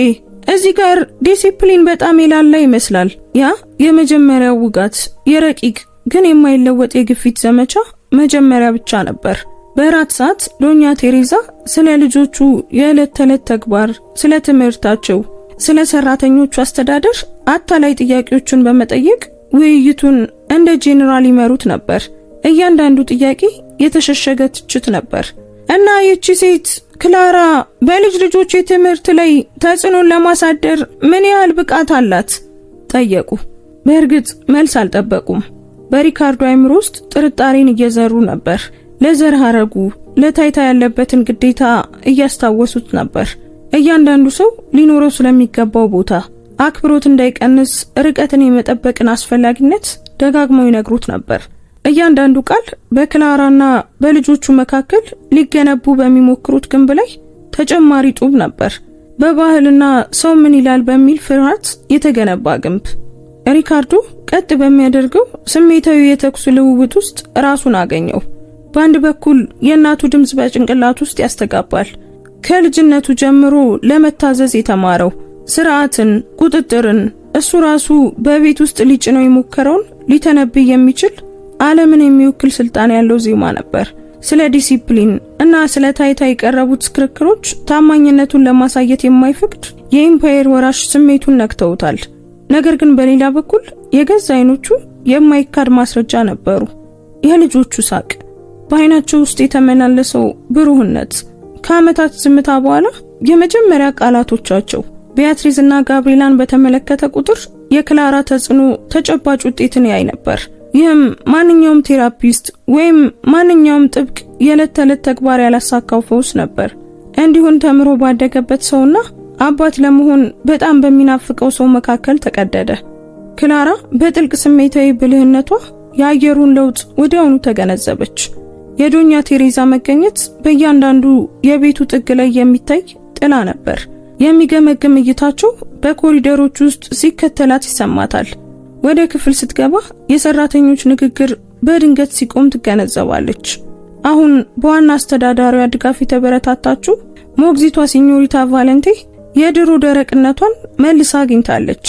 እዚህ ጋር ዲሲፕሊን በጣም የላላ ይመስላል። ያ የመጀመሪያው ውጋት የረቂቅ ግን የማይለወጥ የግፊት ዘመቻ መጀመሪያ ብቻ ነበር። በራት ሰዓት ዶኛ ቴሬዛ ስለ ልጆቹ የዕለት ተዕለት ተግባር፣ ስለ ትምህርታቸው፣ ስለ ሰራተኞቹ አስተዳደር አታላይ ጥያቄዎችን በመጠየቅ ውይይቱን እንደ ጄኔራል ይመሩት ነበር። እያንዳንዱ ጥያቄ የተሸሸገ ትችት ነበር። እና ይቺ ሴት ክላራ በልጅ ልጆች የትምህርት ላይ ተጽዕኖን ለማሳደር ምን ያህል ብቃት አላት? ጠየቁ። በእርግጥ መልስ አልጠበቁም። በሪካርዶ አይምሮ ውስጥ ጥርጣሬን እየዘሩ ነበር። ለዘር ሐረጉ ለታይታ ያለበትን ግዴታ እያስታወሱት ነበር። እያንዳንዱ ሰው ሊኖረው ስለሚገባው ቦታ አክብሮት እንዳይቀንስ ርቀትን የመጠበቅን አስፈላጊነት ደጋግመው ይነግሩት ነበር። እያንዳንዱ ቃል በክላራና በልጆቹ መካከል ሊገነቡ በሚሞክሩት ግንብ ላይ ተጨማሪ ጡብ ነበር። በባህልና ሰው ምን ይላል በሚል ፍርሃት የተገነባ ግንብ። ሪካርዶ ቀጥ በሚያደርገው ስሜታዊ የተኩስ ልውውጥ ውስጥ ራሱን አገኘው። በአንድ በኩል የእናቱ ድምጽ በጭንቅላት ውስጥ ያስተጋባል። ከልጅነቱ ጀምሮ ለመታዘዝ የተማረው ስርዓትን፣ ቁጥጥርን፣ እሱ ራሱ በቤት ውስጥ ሊጭነው የሞከረውን ሊተነብይ የሚችል ዓለምን የሚወክል ስልጣን ያለው ዜማ ነበር። ስለ ዲሲፕሊን እና ስለ ታይታ የቀረቡት ክርክሮች ታማኝነቱን ለማሳየት የማይፈቅድ የኢምፓየር ወራሽ ስሜቱን ነክተውታል። ነገር ግን በሌላ በኩል የገዛ አይኖቹ የማይካድ ማስረጃ ነበሩ። የልጆቹ ሳቅ፣ በአይናቸው ውስጥ የተመላለሰው ብሩህነት፣ ከዓመታት ዝምታ በኋላ የመጀመሪያ ቃላቶቻቸው ቢያትሪዝ እና ጋብሪላን በተመለከተ ቁጥር የክላራ ተጽዕኖ ተጨባጭ ውጤትን ያይ ነበር። ይህም ማንኛውም ቴራፒስት ወይም ማንኛውም ጥብቅ የዕለት ተዕለት ተግባር ያላሳካው ፈውስ ነበር። እንዲሁን ተምሮ ባደገበት ሰውና አባት ለመሆን በጣም በሚናፍቀው ሰው መካከል ተቀደደ። ክላራ በጥልቅ ስሜታዊ ብልህነቷ የአየሩን ለውጥ ወዲያውኑ ተገነዘበች። የዶኛ ቴሬዛ መገኘት በእያንዳንዱ የቤቱ ጥግ ላይ የሚታይ ጥላ ነበር። የሚገመግም እይታቸው በኮሪደሮች ውስጥ ሲከተላት ይሰማታል። ወደ ክፍል ስትገባ የሰራተኞች ንግግር በድንገት ሲቆም ትገነዘባለች። አሁን በዋና አስተዳዳሪዋ ድጋፍ የተበረታታችው ሞግዚቷ ሲኞሪታ ቫለንቴ የድሮ ደረቅነቷን መልሳ አግኝታለች።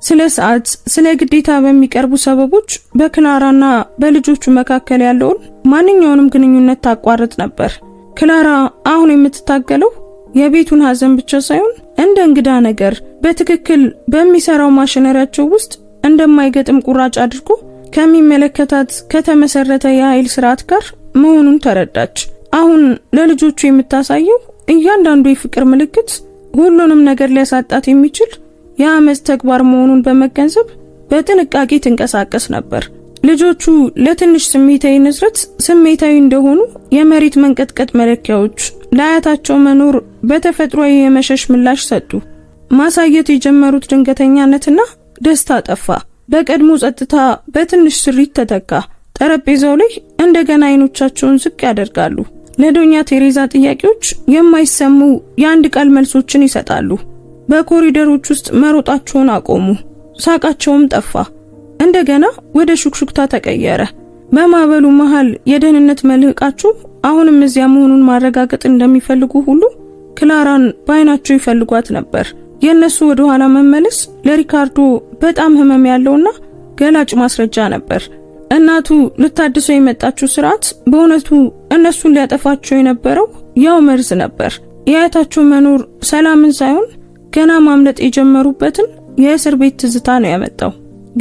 ስለ ሰዓት፣ ስለ ግዴታ በሚቀርቡ ሰበቦች በክላራና በልጆቹ መካከል ያለውን ማንኛውንም ግንኙነት ታቋርጥ ነበር። ክላራ አሁን የምትታገለው የቤቱን ሐዘን ብቻ ሳይሆን እንደ እንግዳ ነገር በትክክል በሚሰራው ማሽነሪያቸው ውስጥ እንደማይገጥም ቁራጭ አድርጎ ከሚመለከታት ከተመሰረተ የኃይል ስርዓት ጋር መሆኑን ተረዳች። አሁን ለልጆቹ የምታሳየው እያንዳንዱ የፍቅር ምልክት ሁሉንም ነገር ሊያሳጣት የሚችል የአመጽ ተግባር መሆኑን በመገንዘብ በጥንቃቄ ትንቀሳቀስ ነበር። ልጆቹ ለትንሽ ስሜታዊ ንዝረት ስሜታዊ እንደሆኑ የመሬት መንቀጥቀጥ መለኪያዎች ለአያታቸው መኖር በተፈጥሯዊ የመሸሽ ምላሽ ሰጡ። ማሳየት የጀመሩት ድንገተኛነትና ደስታ ጠፋ። በቀድሞ ጸጥታ በትንሽ ስሪት ተተካ። ጠረጴዛው ላይ እንደገና አይኖቻቸውን ዝቅ ያደርጋሉ። ለዶኛ ቴሬዛ ጥያቄዎች የማይሰሙ የአንድ ቃል መልሶችን ይሰጣሉ። በኮሪደሮች ውስጥ መሮጣቸውን አቆሙ። ሳቃቸውም ጠፋ። እንደገና ወደ ሹክሹክታ ተቀየረ። በማዕበሉ መሃል የደህንነት መልህቃቸው አሁንም እዚያ መሆኑን ማረጋገጥ እንደሚፈልጉ ሁሉ ክላራን በአይናቸው ይፈልጓት ነበር። የነሱ ወደ ኋላ መመለስ ለሪካርዶ በጣም ህመም ያለውና ገላጭ ማስረጃ ነበር። እናቱ ልታድሰው የመጣችው ስርዓት በእውነቱ እነሱን ሊያጠፋቸው የነበረው ያው መርዝ ነበር። የአያታቸው መኖር ሰላምን ሳይሆን ገና ማምለጥ የጀመሩበትን የእስር ቤት ትዝታ ነው ያመጣው።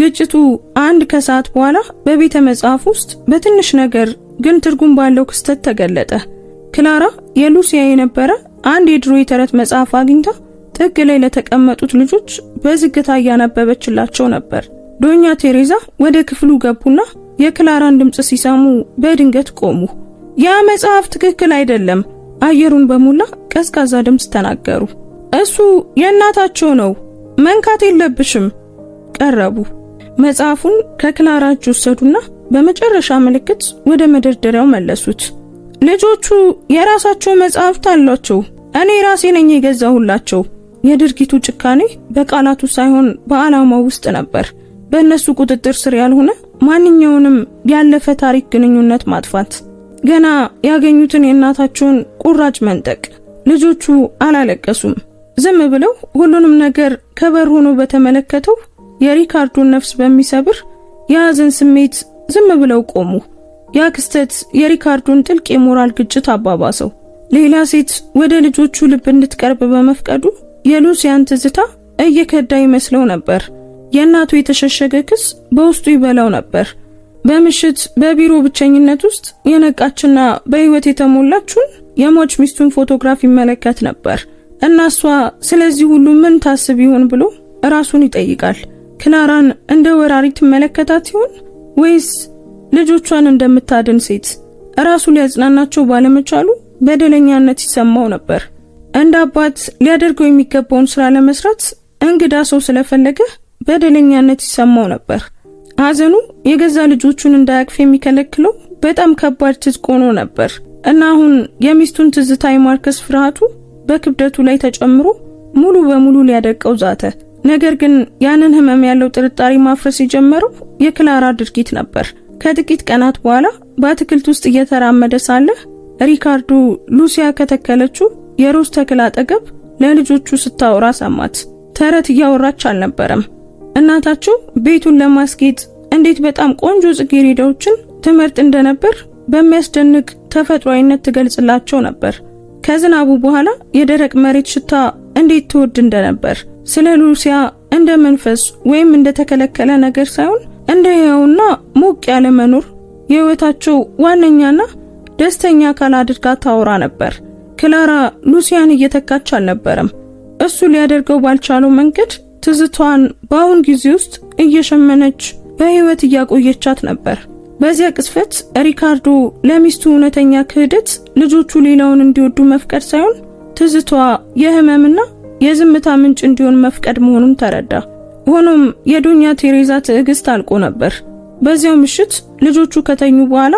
ግጭቱ አንድ ከሰዓት በኋላ በቤተ መጽሐፍ ውስጥ በትንሽ ነገር ግን ትርጉም ባለው ክስተት ተገለጠ። ክላራ የሉሲያ የነበረ አንድ የድሮ የተረት መጽሐፍ አግኝታ ጥግ ላይ ለተቀመጡት ልጆች በዝግታ እያነበበችላቸው ነበር። ዶኛ ቴሬዛ ወደ ክፍሉ ገቡና የክላራን ድምጽ ሲሰሙ በድንገት ቆሙ። ያ መጽሐፍ ትክክል አይደለም፣ አየሩን በሙላ ቀዝቃዛ ድምጽ ተናገሩ። እሱ የእናታቸው ነው፣ መንካት የለብሽም። ቀረቡ። መጽሐፉን ከክላራ እጅ ወሰዱና በመጨረሻ ምልክት ወደ መደርደሪያው መለሱት። ልጆቹ የራሳቸው መጽሐፍት አሏቸው፣ እኔ ራሴ ነኝ የገዛሁላቸው። የድርጊቱ ጭካኔ በቃላቱ ሳይሆን በዓላማው ውስጥ ነበር። በእነሱ ቁጥጥር ስር ያልሆነ ማንኛውንም ያለፈ ታሪክ ግንኙነት ማጥፋት፣ ገና ያገኙትን የእናታቸውን ቁራጭ መንጠቅ። ልጆቹ አላለቀሱም። ዝም ብለው ሁሉንም ነገር ከበር ሆኖ በተመለከተው የሪካርዶን ነፍስ በሚሰብር የሐዘን ስሜት ዝም ብለው ቆሙ። ያ ክስተት የሪካርዶን ጥልቅ የሞራል ግጭት አባባሰው። ሌላ ሴት ወደ ልጆቹ ልብ እንድትቀርብ በመፍቀዱ የሉሲያን ትዝታ እየከዳ ይመስለው ነበር። የእናቱ የተሸሸገ ክስ በውስጡ ይበላው ነበር። በምሽት በቢሮ ብቸኝነት ውስጥ የነቃችና በህይወት የተሞላችውን የሞች ሚስቱን ፎቶግራፍ ይመለከት ነበር እና እሷ ስለዚህ ሁሉ ምን ታስብ ይሆን ብሎ ራሱን ይጠይቃል። ክላራን እንደ ወራሪ ትመለከታት ይሆን ወይስ ልጆቿን እንደምታድን ሴት? ራሱ ሊያጽናናቸው ባለመቻሉ በደለኛነት ይሰማው ነበር። እንደ አባት ሊያደርገው የሚገባውን ስራ ለመስራት እንግዳ ሰው ስለፈለገ በደለኛነት ይሰማው ነበር። ሐዘኑ የገዛ ልጆቹን እንዳያቅፍ የሚከለክለው በጣም ከባድ ትጥቅ ሆኖ ነበር እና አሁን የሚስቱን ትዝታ የማርከስ ፍርሃቱ በክብደቱ ላይ ተጨምሮ ሙሉ በሙሉ ሊያደቀው ዛተ። ነገር ግን ያንን ህመም ያለው ጥርጣሬ ማፍረስ የጀመረው የክላራ ድርጊት ነበር። ከጥቂት ቀናት በኋላ በአትክልት ውስጥ እየተራመደ ሳለ ሪካርዶ ሉሲያ ከተከለችው የሮዝ ተክል አጠገብ ለልጆቹ ስታወራ ሰማት። ተረት እያወራች አልነበረም። እናታቸው ቤቱን ለማስጌጥ እንዴት በጣም ቆንጆ ጽጌረዳዎችን ትመርጥ እንደነበር በሚያስደንቅ ተፈጥሯዊነት ትገልጽላቸው ነበር። ከዝናቡ በኋላ የደረቅ መሬት ሽታ እንዴት ትወድ እንደነበር፣ ስለ ሉሲያ እንደ መንፈስ ወይም እንደ ተከለከለ ነገር ሳይሆን እንደ ሕያውና ሞቅ ያለ መኖር የህይወታቸው ዋነኛና ደስተኛ አካል አድርጋ ታወራ ነበር። ክላራ ሉሲያን እየተካች አልነበረም። እሱ ሊያደርገው ባልቻለው መንገድ ትዝቷን በአሁን ጊዜ ውስጥ እየሸመነች በህይወት እያቆየቻት ነበር። በዚያ ቅስፈት ሪካርዶ ለሚስቱ እውነተኛ ክህደት ልጆቹ ሌላውን እንዲወዱ መፍቀድ ሳይሆን ትዝቷ የህመምና የዝምታ ምንጭ እንዲሆን መፍቀድ መሆኑን ተረዳ። ሆኖም የዶኛ ቴሬዛ ትዕግስት አልቆ ነበር። በዚያው ምሽት ልጆቹ ከተኙ በኋላ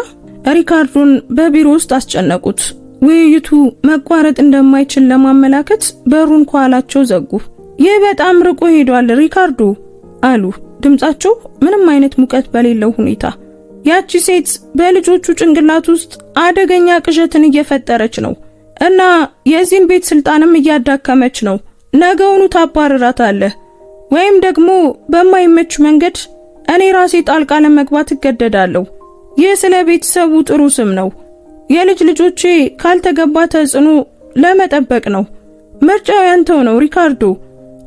ሪካርዶን በቢሮ ውስጥ አስጨነቁት። ውይይቱ መቋረጥ እንደማይችል ለማመላከት በሩን ከኋላቸው ዘጉ። ይህ በጣም ርቆ ሄዷል ሪካርዶ አሉ፣ ድምጻቸው ምንም አይነት ሙቀት በሌለው ሁኔታ። ያቺ ሴት በልጆቹ ጭንቅላት ውስጥ አደገኛ ቅዠትን እየፈጠረች ነው እና የዚህን ቤት ስልጣንም እያዳከመች ነው። ነገውኑ ታባረራታለህ ወይም ደግሞ በማይመች መንገድ እኔ ራሴ ጣልቃ ለመግባት እገደዳለሁ። ይህ ስለ ቤተሰቡ ጥሩ ስም ነው። የልጅ ልጆቼ ካልተገባ ተጽዕኖ ለመጠበቅ ነው። ምርጫው ያንተው ነው ሪካርዶ።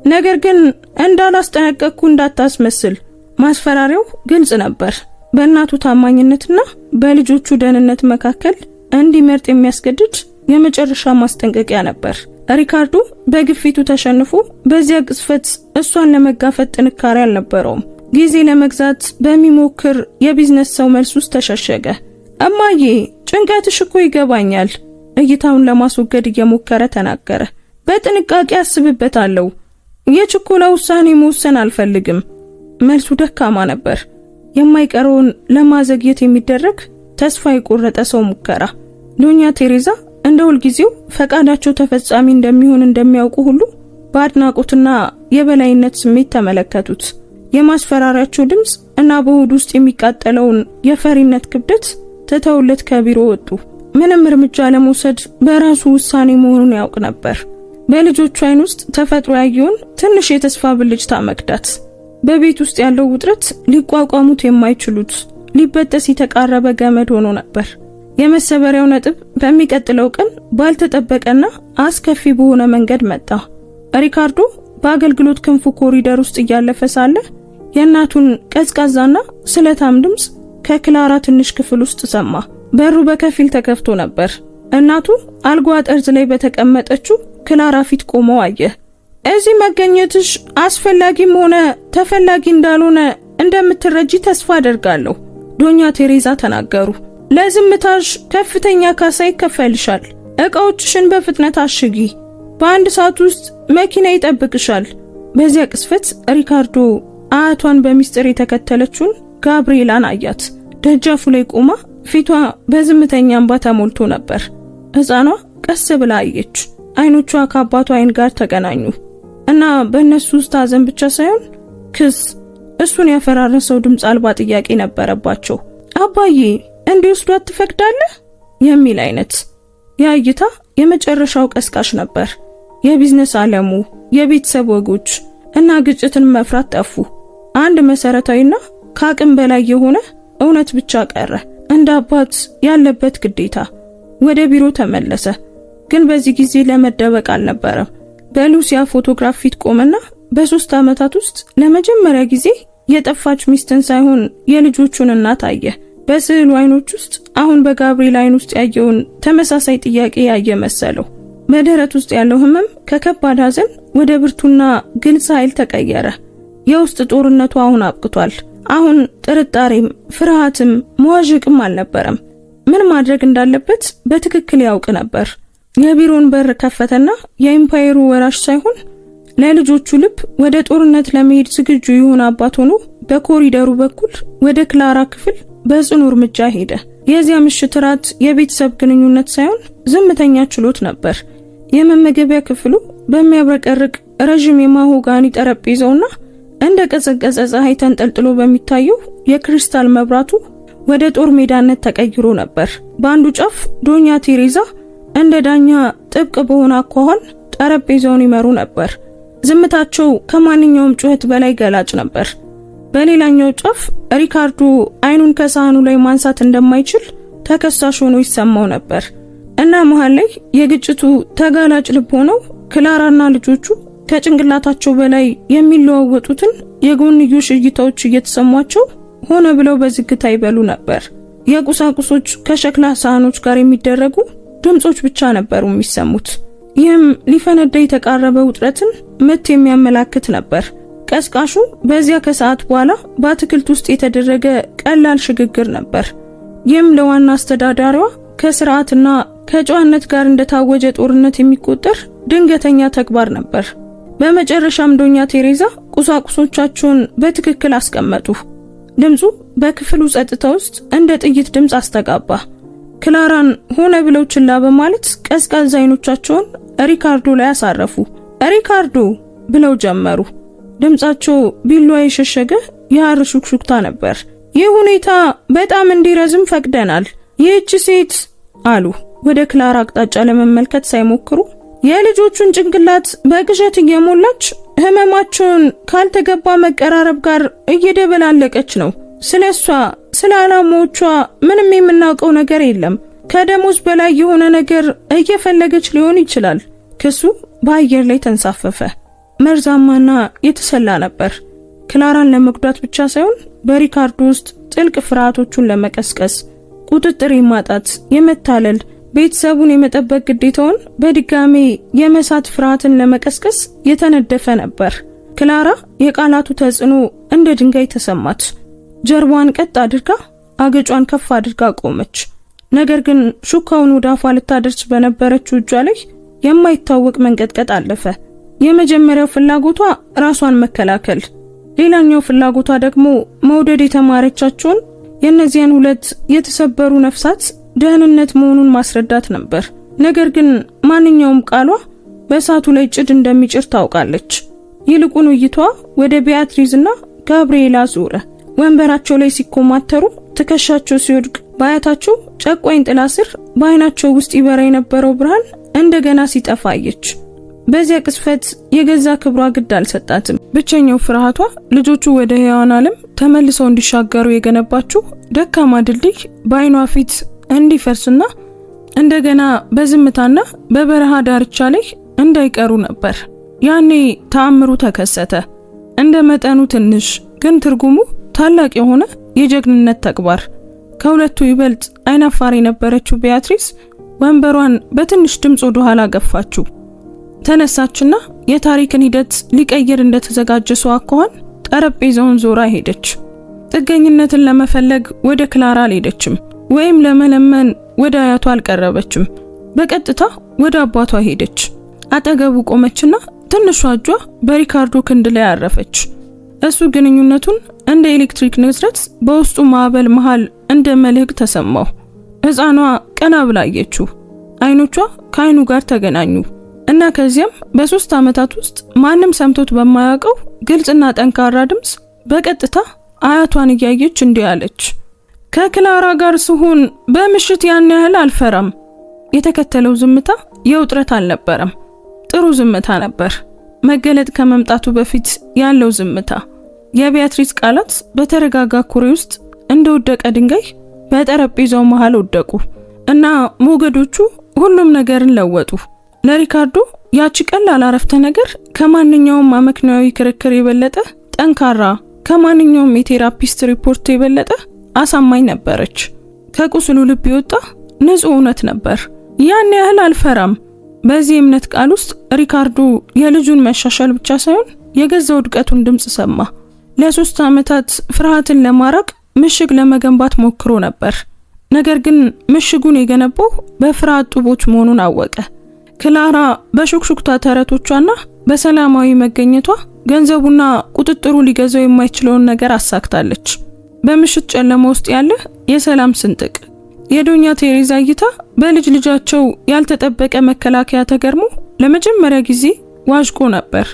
ነገር ግን እንዳላስጠነቀቅኩ እንዳታስመስል። ማስፈራሪያው ግልጽ ነበር። በእናቱ ታማኝነትና በልጆቹ ደህንነት መካከል እንዲመርጥ የሚያስገድድ የመጨረሻ ማስጠንቀቂያ ነበር። ሪካርዶ በግፊቱ ተሸንፎ በዚያ ቅስፈት እሷን ለመጋፈጥ ጥንካሬ አልነበረውም። ጊዜ ለመግዛት በሚሞክር የቢዝነስ ሰው መልስ ውስጥ ተሸሸገ። እማዬ ጭንቀትሽ እኮ ይገባኛል። እይታውን ለማስወገድ እየሞከረ ተናገረ። በጥንቃቄ አስብበታለሁ። የችኮላ ውሳኔ መወሰን አልፈልግም። መልሱ ደካማ ነበር። የማይቀረውን ለማዘግየት የሚደረግ ተስፋ የቆረጠ ሰው ሙከራ። ዶኛ ቴሬዛ እንደ ሁልጊዜው ፈቃዳቸው ተፈጻሚ እንደሚሆን እንደሚያውቁ ሁሉ በአድናቆትና የበላይነት ስሜት ተመለከቱት። የማስፈራሪያቸው ድምጽ እና በሆድ ውስጥ የሚቃጠለውን የፈሪነት ክብደት ትተውለት ከቢሮ ወጡ። ምንም እርምጃ ለመውሰድ በራሱ ውሳኔ መሆኑን ያውቅ ነበር። በልጆቹ አይን ውስጥ ተፈጥሮ ያየውን ትንሽ የተስፋ ብልጭታ መክዳት። በቤት ውስጥ ያለው ውጥረት ሊቋቋሙት የማይችሉት ሊበጠስ የተቃረበ ገመድ ሆኖ ነበር። የመሰበሪያው ነጥብ በሚቀጥለው ቀን ባልተጠበቀና አስከፊ በሆነ መንገድ መጣ። ሪካርዶ በአገልግሎት ክንፉ ኮሪደር ውስጥ እያለፈ ሳለ የእናቱን ቀዝቃዛና ስለታም ድምፅ ከክላራ ትንሽ ክፍል ውስጥ ሰማ። በሩ በከፊል ተከፍቶ ነበር። እናቱ አልጋዋ ጠርዝ ላይ በተቀመጠችው ክላራ ፊት ቆመው አየ። እዚህ መገኘትሽ አስፈላጊም ሆነ ተፈላጊ እንዳልሆነ እንደምትረጂ ተስፋ አደርጋለሁ፣ ዶኛ ቴሬዛ ተናገሩ። ለዝምታሽ ከፍተኛ ካሳ ይከፈልሻል። ዕቃዎችሽን በፍጥነት አሽጊ። በአንድ ሰዓት ውስጥ መኪና ይጠብቅሻል። በዚያ ቅስፈት ሪካርዶ አያቷን በሚስጥር የተከተለችውን ጋብሪኤላን አያት። ደጃፉ ላይ ቆማ ፊቷ በዝምተኛ እንባ ተሞልቶ ነበር። ሕፃኗ ቀስ ብላ አየች። አይኖቿ ከአባቷ አይን ጋር ተገናኙ እና በእነሱ ውስጥ ሐዘን ብቻ ሳይሆን ክስ፣ እሱን ያፈራረሰው ድምፅ አልባ ጥያቄ ነበረባቸው። አባዬ እንዲወስዷት ትፈቅዳለህ? የሚል አይነት። ያ እይታ የመጨረሻው ቀስቃሽ ነበር። የቢዝነስ ዓለሙ፣ የቤተሰብ ወጎች እና ግጭትን መፍራት ጠፉ። አንድ መሰረታዊና ከአቅም በላይ የሆነ እውነት ብቻ ቀረ። እንደ አባት ያለበት ግዴታ። ወደ ቢሮ ተመለሰ። ግን በዚህ ጊዜ ለመደበቅ አልነበረም። በሉሲያ ፎቶግራፍ ፊት ቆመና በ3 ዓመታት ውስጥ ለመጀመሪያ ጊዜ የጠፋች ሚስትን ሳይሆን የልጆቹን እናት አየ። በስዕሉ አይኖች ውስጥ አሁን በጋብሪኤል አይን ውስጥ ያየውን ተመሳሳይ ጥያቄ ያየ መሰለው። በደረት ውስጥ ያለው ህመም ከከባድ ሐዘን ወደ ብርቱና ግልጽ ኃይል ተቀየረ። የውስጥ ጦርነቱ አሁን አብቅቷል። አሁን ጥርጣሬም ፍርሃትም መዋዠቅም አልነበረም። ምን ማድረግ እንዳለበት በትክክል ያውቅ ነበር። የቢሮን በር ከፈተና የኢምፓየሩ ወራሽ ሳይሆን ለልጆቹ ልብ ወደ ጦርነት ለመሄድ ዝግጁ የሆነ አባት ሆኖ በኮሪደሩ በኩል ወደ ክላራ ክፍል በጽኑ እርምጃ ሄደ። የዚያ ምሽት ራት የቤተሰብ ግንኙነት ሳይሆን ዝምተኛ ችሎት ነበር። የመመገቢያ ክፍሉ በሚያብረቀርቅ ረጅም የማሆጋኒ ጠረጴዛውና እንደ ቀዘቀዘ ፀሐይ ተንጠልጥሎ በሚታየው የክሪስታል መብራቱ ወደ ጦር ሜዳነት ተቀይሮ ነበር። በአንዱ ጫፍ ዶኛ ቴሬዛ እንደ ዳኛ ጥብቅ በሆነ አኳኋን ጠረጴዛውን ይመሩ ነበር። ዝምታቸው ከማንኛውም ጩኸት በላይ ገላጭ ነበር። በሌላኛው ጫፍ ሪካርዶ አይኑን ከሳህኑ ላይ ማንሳት እንደማይችል ተከሳሽ ሆኖ ይሰማው ነበር እና መሃል ላይ የግጭቱ ተጋላጭ ልብ ሆነው ክላራና ልጆቹ ከጭንቅላታቸው በላይ የሚለዋወጡትን የጎንዮሽ እይታዎች እየተሰሟቸው ሆነ ብለው በዝግታ ይበሉ ነበር። የቁሳቁሶች ከሸክላ ሳህኖች ጋር የሚደረጉ ድምጾች ብቻ ነበሩ የሚሰሙት። ይህም ሊፈነዳ የተቃረበ ውጥረትን ምት የሚያመላክት ነበር። ቀስቃሹ በዚያ ከሰዓት በኋላ በአትክልት ውስጥ የተደረገ ቀላል ሽግግር ነበር። ይህም ለዋና አስተዳዳሪዋ ከስርዓትና ከጨዋነት ጋር እንደታወጀ ጦርነት የሚቆጠር ድንገተኛ ተግባር ነበር። በመጨረሻም ዶኛ ቴሬዛ ቁሳቁሶቻቸውን በትክክል አስቀመጡ። ድምፁ በክፍሉ ጸጥታ ውስጥ እንደ ጥይት ድምፅ አስተጋባ። ክላራን ሆነ ብለው ችላ በማለት ቀዝቃዛ አይኖቻቸውን ሪካርዶ ላይ አሳረፉ። ሪካርዶ ብለው ጀመሩ። ድምጻቸው ቢላዋ የሸሸገ የሐር ሹክሹክታ ነበር። ይህ ሁኔታ በጣም እንዲረዝም ፈቅደናል። ይህች ሴት አሉ ወደ ክላራ አቅጣጫ ለመመልከት ሳይሞክሩ የልጆቹን ጭንቅላት በቅዠት እየሞላች ህመማቸውን ካልተገባ መቀራረብ ጋር እየደበላለቀች ነው። ስለሷ ስለ ዓላማዎቿ ምንም የምናውቀው ነገር የለም። ከደሞዝ በላይ የሆነ ነገር እየፈለገች ሊሆን ይችላል። ክሱ በአየር ላይ ተንሳፈፈ። መርዛማና የተሰላ ነበር። ክላራን ለመጉዳት ብቻ ሳይሆን በሪካርዶ ውስጥ ጥልቅ ፍርሃቶቹን ለመቀስቀስ፣ ቁጥጥር የማጣት የመታለል ቤተሰቡን የመጠበቅ ግዴታውን በድጋሜ የመሳት ፍርሃትን ለመቀስቀስ የተነደፈ ነበር። ክላራ የቃላቱ ተጽዕኖ እንደ ድንጋይ ተሰማት። ጀርባዋን ቀጥ አድርጋ አገጯን ከፍ አድርጋ ቆመች። ነገር ግን ሹካውን ወደ አፏ ልታደርስ በነበረችው እጇ ላይ የማይታወቅ መንቀጥቀጥ አለፈ። የመጀመሪያው ፍላጎቷ ራሷን መከላከል፣ ሌላኛው ፍላጎቷ ደግሞ መውደድ የተማረቻቸውን የእነዚያን ሁለት የተሰበሩ ነፍሳት ደህንነት መሆኑን ማስረዳት ነበር። ነገር ግን ማንኛውም ቃሏ በእሳቱ ላይ ጭድ እንደሚጭር ታውቃለች። ይልቁን እይቷ ወደ ቢያትሪዝና ጋብሪኤላ ዞረ። ወንበራቸው ላይ ሲኮማተሩ ትከሻቸው ሲወድቅ ባያታቸው ጨቋኝ ጥላ ስር በአይናቸው ውስጥ ይበራ የነበረው ብርሃን እንደገና ሲጠፋ አየች። በዚያ ቅስፈት የገዛ ክብሯ ግድ አልሰጣትም። ብቸኛው ፍርሃቷ ልጆቹ ወደ ሕያዋን ዓለም ተመልሰው እንዲሻገሩ የገነባችው ደካማ ድልድይ በዓይኗ ፊት እንዲፈርስና እንደገና በዝምታና በበረሃ ዳርቻ ላይ እንዳይቀሩ ነበር። ያኔ ተአምሩ ተከሰተ። እንደ መጠኑ ትንሽ ግን ትርጉሙ ታላቅ የሆነ የጀግንነት ተግባር። ከሁለቱ ይበልጥ አይናፋር የነበረችው ቢያትሪስ ወንበሯን በትንሽ ድምፅ ወደ ኋላ ገፋችው። ተነሳችና የታሪክን ሂደት ሊቀይር እንደተዘጋጀ ሰው አኳኋን ጠረጴዛውን ዞራ ሄደች። ጥገኝነትን ለመፈለግ ወደ ክላራ አልሄደችም፣ ወይም ለመለመን ወደ አያቷ አልቀረበችም። በቀጥታ ወደ አባቷ ሄደች። አጠገቡ ቆመችና ትንሿ እጇ በሪካርዶ ክንድ ላይ አረፈች። እሱ ግንኙነቱን እንደ ኤሌክትሪክ ንዝረት በውስጡ ማዕበል መሃል እንደ መልህቅ ተሰማው። ሕፃኗ ቀና ብላ አየችው። አይኖቿ ከአይኑ ጋር ተገናኙ እና ከዚያም በ3 ዓመታት ውስጥ ማንም ሰምቶት በማያውቀው ግልጽና ጠንካራ ድምፅ በቀጥታ አያቷን እያየች እንዲህ አለች። ከክላራ ጋር ስሆን በምሽት ያን ያህል አልፈራም። የተከተለው ዝምታ የውጥረት አልነበረም፣ ጥሩ ዝምታ ነበር። መገለጥ ከመምጣቱ በፊት ያለው ዝምታ። የቢያትሪስ ቃላት በተረጋጋ ኩሬ ውስጥ እንደወደቀ ድንጋይ በጠረጴዛው መሃል ወደቁ እና ሞገዶቹ ሁሉም ነገርን ለወጡ። ለሪካርዶ ያቺ ቀላል አረፍተ ነገር ከማንኛውም አመክንያዊ ክርክር የበለጠ ጠንካራ፣ ከማንኛውም የቴራፒስት ሪፖርት የበለጠ አሳማኝ ነበረች። ከቁስሉ ልብ የወጣ ንጹህ እውነት ነበር። ያን ያህል አልፈራም። በዚህ እምነት ቃል ውስጥ ሪካርዶ የልጁን መሻሻል ብቻ ሳይሆን የገዛ ውድቀቱን ድምፅ ሰማ። ለ3 ዓመታት ፍርሃትን ለማራቅ ምሽግ ለመገንባት ሞክሮ ነበር። ነገር ግን ምሽጉን የገነባው በፍርሃት ጡቦች መሆኑን አወቀ። ክላራ በሹክሹክታ ተረቶቿና በሰላማዊ መገኘቷ ገንዘቡና ቁጥጥሩ ሊገዛው የማይችለውን ነገር አሳክታለች። በምሽት ጨለማ ውስጥ ያለ የሰላም ስንጥቅ። የዶኛ ቴሬዛ እይታ በልጅ ልጃቸው ያልተጠበቀ መከላከያ ተገርሞ ለመጀመሪያ ጊዜ ዋዥቆ ነበር።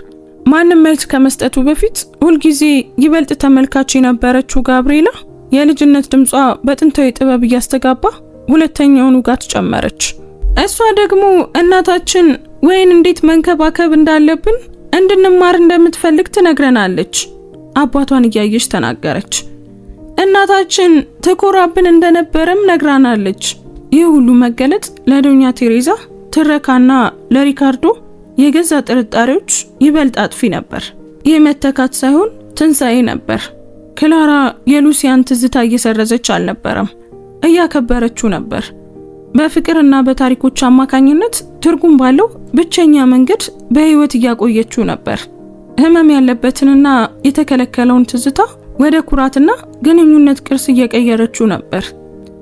ማንም መልስ ከመስጠቱ በፊት ሁልጊዜ ይበልጥ ተመልካች የነበረችው ጋብሪኤላ የልጅነት ድምጿ በጥንታዊ ጥበብ እያስተጋባ ሁለተኛውን ውጋት ጨመረች። እሷ ደግሞ እናታችን ወይን እንዴት መንከባከብ እንዳለብን እንድንማር እንደምትፈልግ ትነግረናለች። አባቷን እያየች ተናገረች። እናታችን ትኮራብን እንደነበረም ነግራናለች። ይህ ሁሉ መገለጥ ለዶኛ ቴሬዛ ትረካና ለሪካርዶ የገዛ ጥርጣሬዎች ይበልጥ አጥፊ ነበር። ይህ መተካት ሳይሆን ትንሣኤ ነበር። ክላራ የሉሲያን ትዝታ እየሰረዘች አልነበረም፣ እያከበረችው ነበር። በፍቅርና በታሪኮች አማካኝነት ትርጉም ባለው ብቸኛ መንገድ በህይወት እያቆየችው ነበር። ህመም ያለበትንና የተከለከለውን ትዝታ ወደ ኩራትና ግንኙነት ቅርስ እየቀየረችው ነበር።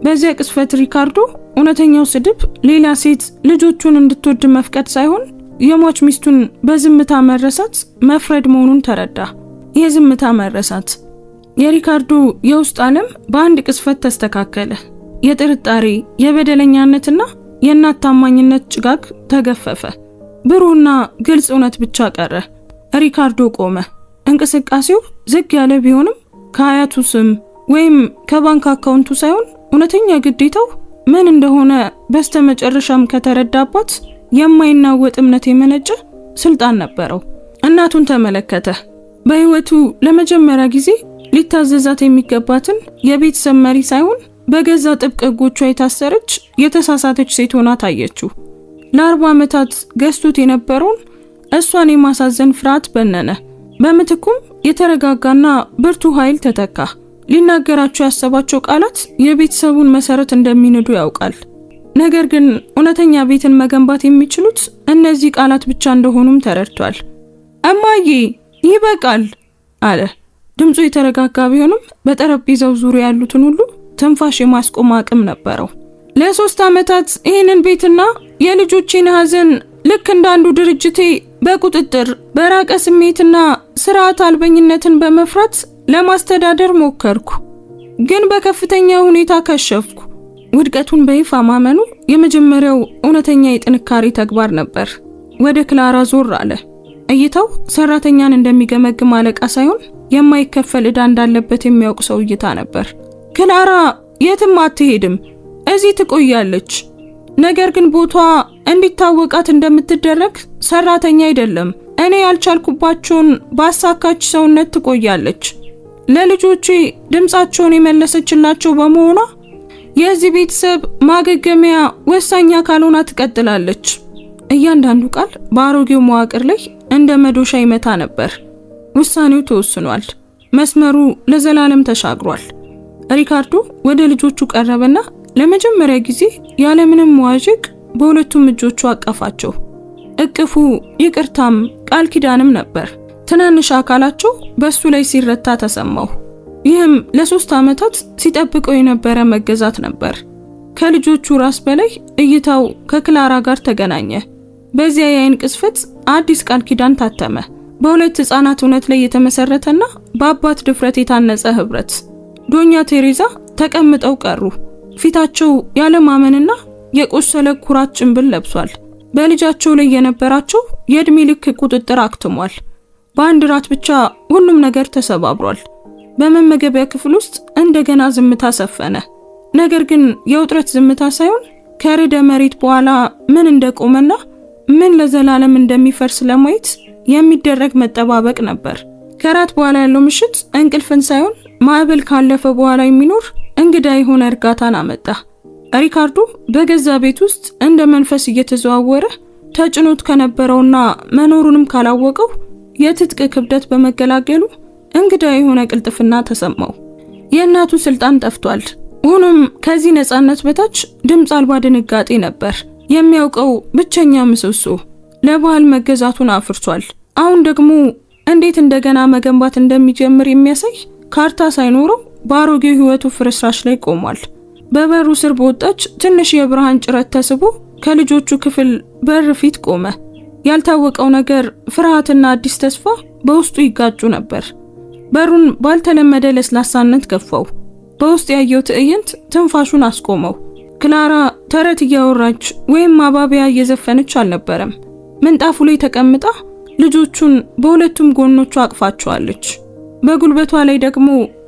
በዚያ ቅስፈት ሪካርዶ እውነተኛው ስድብ ሌላ ሴት ልጆቹን እንድትወድ መፍቀድ ሳይሆን የሟች ሚስቱን በዝምታ መረሳት መፍረድ መሆኑን ተረዳ። የዝምታ መረሳት። የሪካርዶ የውስጥ ዓለም በአንድ ቅስፈት ተስተካከለ። የጥርጣሬ፣ የበደለኛነትና የእናት ታማኝነት ጭጋግ ተገፈፈ። ብሩህና ግልጽ እውነት ብቻ ቀረ። ሪካርዶ ቆመ። እንቅስቃሴው ዝግ ያለ ቢሆንም ከአያቱ ስም ወይም ከባንክ አካውንቱ ሳይሆን እውነተኛ ግዴታው ምን እንደሆነ በስተመጨረሻም ከተረዳባት የማይናወጥ እምነት የመነጨ ስልጣን ነበረው። እናቱን ተመለከተ። በህይወቱ ለመጀመሪያ ጊዜ ሊታዘዛት የሚገባትን የቤተሰብ መሪ ሳይሆን በገዛ ጥብቅ ሕጎቿ የታሰረች የተሳሳተች ሴት ሆና ታየችው። ለ40 ዓመታት ገዝቶት የነበረውን እሷን የማሳዘን ፍርሃት በነነ። በምትኩም የተረጋጋና ብርቱ ኃይል ተተካ። ሊናገራቸው ያሰባቸው ቃላት የቤተሰቡን መሰረት እንደሚንዱ ያውቃል። ነገር ግን እውነተኛ ቤትን መገንባት የሚችሉት እነዚህ ቃላት ብቻ እንደሆኑም ተረድቷል። እማዬ ይበቃል አለ። ድምፁ የተረጋጋ ቢሆንም በጠረጴዛው ዙሪያ ያሉትን ሁሉ ትንፋሽ የማስቆም አቅም ነበረው። ለ3 ዓመታት ይህንን ቤትና የልጆቼን ሐዘን ልክ እንዳንዱ ድርጅቴ በቁጥጥር በራቀ ስሜትና ስርዓት አልበኝነትን በመፍራት ለማስተዳደር ሞከርኩ፣ ግን በከፍተኛ ሁኔታ ከሸፍኩ። ውድቀቱን በይፋ ማመኑ የመጀመሪያው እውነተኛ የጥንካሬ ተግባር ነበር። ወደ ክላራ ዞር አለ። እይታው ሰራተኛን እንደሚገመግም አለቃ ሳይሆን የማይከፈል ዕዳ እንዳለበት የሚያውቅ ሰው እይታ ነበር። ክላራ የትም አትሄድም፣ እዚህ ትቆያለች ነገር ግን ቦቷ እንዲታወቃት እንደምትደረግ ሰራተኛ አይደለም። እኔ ያልቻልኩባቸውን ባሳካች ሰውነት ትቆያለች። ለልጆቼ ድምጻቸውን የመለሰችላቸው በመሆኗ የዚህ ቤተሰብ ማገገሚያ ወሳኝ አካል ሆና ትቀጥላለች። እያንዳንዱ ቃል በአሮጌው መዋቅር ላይ እንደ መዶሻ ይመታ ነበር። ውሳኔው ተወስኗል። መስመሩ ለዘላለም ተሻግሯል። ሪካርዶ ወደ ልጆቹ ቀረበና ለመጀመሪያ ጊዜ ያለምንም መዋዠቅ በሁለቱም እጆቹ አቀፋቸው። እቅፉ ይቅርታም ቃል ኪዳንም ነበር። ትናንሽ አካላቸው በሱ ላይ ሲረታ ተሰማው። ይህም ለ3 ዓመታት ሲጠብቀው የነበረ መገዛት ነበር። ከልጆቹ ራስ በላይ እይታው ከክላራ ጋር ተገናኘ። በዚያ የአይን ቅስፈት አዲስ ቃል ኪዳን ታተመ። በሁለት ህፃናት እውነት ላይ የተመሰረተና በአባት ድፍረት የታነጸ ህብረት። ዶኛ ቴሬዛ ተቀምጠው ቀሩ። ፊታቸው ያለማመንና የቆሰለ ኩራት ጭንብል ለብሷል። በልጃቸው ላይ የነበራቸው የእድሜ ልክ ቁጥጥር አክትሟል። በአንድ ራት ብቻ ሁሉም ነገር ተሰባብሯል። በመመገቢያ ክፍል ውስጥ እንደገና ዝምታ ሰፈነ። ነገር ግን የውጥረት ዝምታ ሳይሆን ከርዕደ መሬት በኋላ ምን እንደቆመና ምን ለዘላለም እንደሚፈርስ ለማየት የሚደረግ መጠባበቅ ነበር። ከራት በኋላ ያለው ምሽት እንቅልፍን ሳይሆን ማዕበል ካለፈ በኋላ የሚኖር እንግዳ የሆነ እርጋታን አመጣ። ሪካርዶ በገዛ ቤት ውስጥ እንደ መንፈስ እየተዘዋወረ ተጭኖት ከነበረውና መኖሩንም ካላወቀው የትጥቅ ክብደት በመገላገሉ እንግዳ የሆነ ቅልጥፍና ተሰማው። የእናቱ ስልጣን ጠፍቷል። ሆኖም ከዚህ ነፃነት በታች ድምፅ አልባ ድንጋጤ ነበር። የሚያውቀው ብቸኛ ምሰሶ ለባህል መገዛቱን አፍርሷል። አሁን ደግሞ እንዴት እንደገና መገንባት እንደሚጀምር የሚያሳይ ካርታ ሳይኖረው በአሮጌው ህይወቱ ፍርስራሽ ላይ ቆሟል። በበሩ ስር በወጣች ትንሽ የብርሃን ጭረት ተስቦ ከልጆቹ ክፍል በር ፊት ቆመ። ያልታወቀው ነገር ፍርሃትና አዲስ ተስፋ በውስጡ ይጋጩ ነበር። በሩን ባልተለመደ ለስላሳነት ገፋው። በውስጥ ያየው ትዕይንት ትንፋሹን አስቆመው። ክላራ ተረት እያወራች ወይም ማባቢያ እየዘፈነች አልነበረም። ምንጣፉ ላይ ተቀምጣ ልጆቹን በሁለቱም ጎኖቿ አቅፋቸዋለች። በጉልበቷ ላይ ደግሞ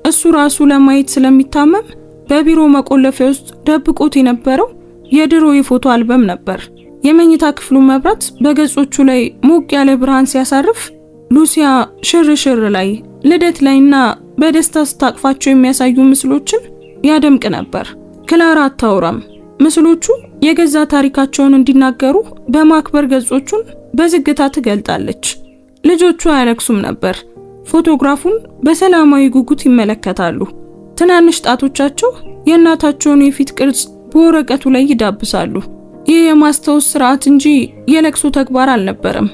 እሱ ራሱ ለማየት ስለሚታመም በቢሮ መቆለፊያ ውስጥ ደብቆት የነበረው የድሮ የፎቶ አልበም ነበር። የመኝታ ክፍሉ መብራት በገጾቹ ላይ ሞቅ ያለ ብርሃን ሲያሳርፍ ሉሲያ ሽርሽር ላይ፣ ልደት ላይና በደስታ ስታቅፋቸው የሚያሳዩ ምስሎችን ያደምቅ ነበር። ክላራ አታውራም። ምስሎቹ የገዛ ታሪካቸውን እንዲናገሩ በማክበር ገጾቹን በዝግታ ትገልጣለች። ልጆቹ አያለቅሱም ነበር። ፎቶግራፉን በሰላማዊ ጉጉት ይመለከታሉ። ትናንሽ ጣቶቻቸው የእናታቸውን የፊት ቅርጽ በወረቀቱ ላይ ይዳብሳሉ። ይህ የማስታወስ ስርዓት እንጂ የለቅሶ ተግባር አልነበረም።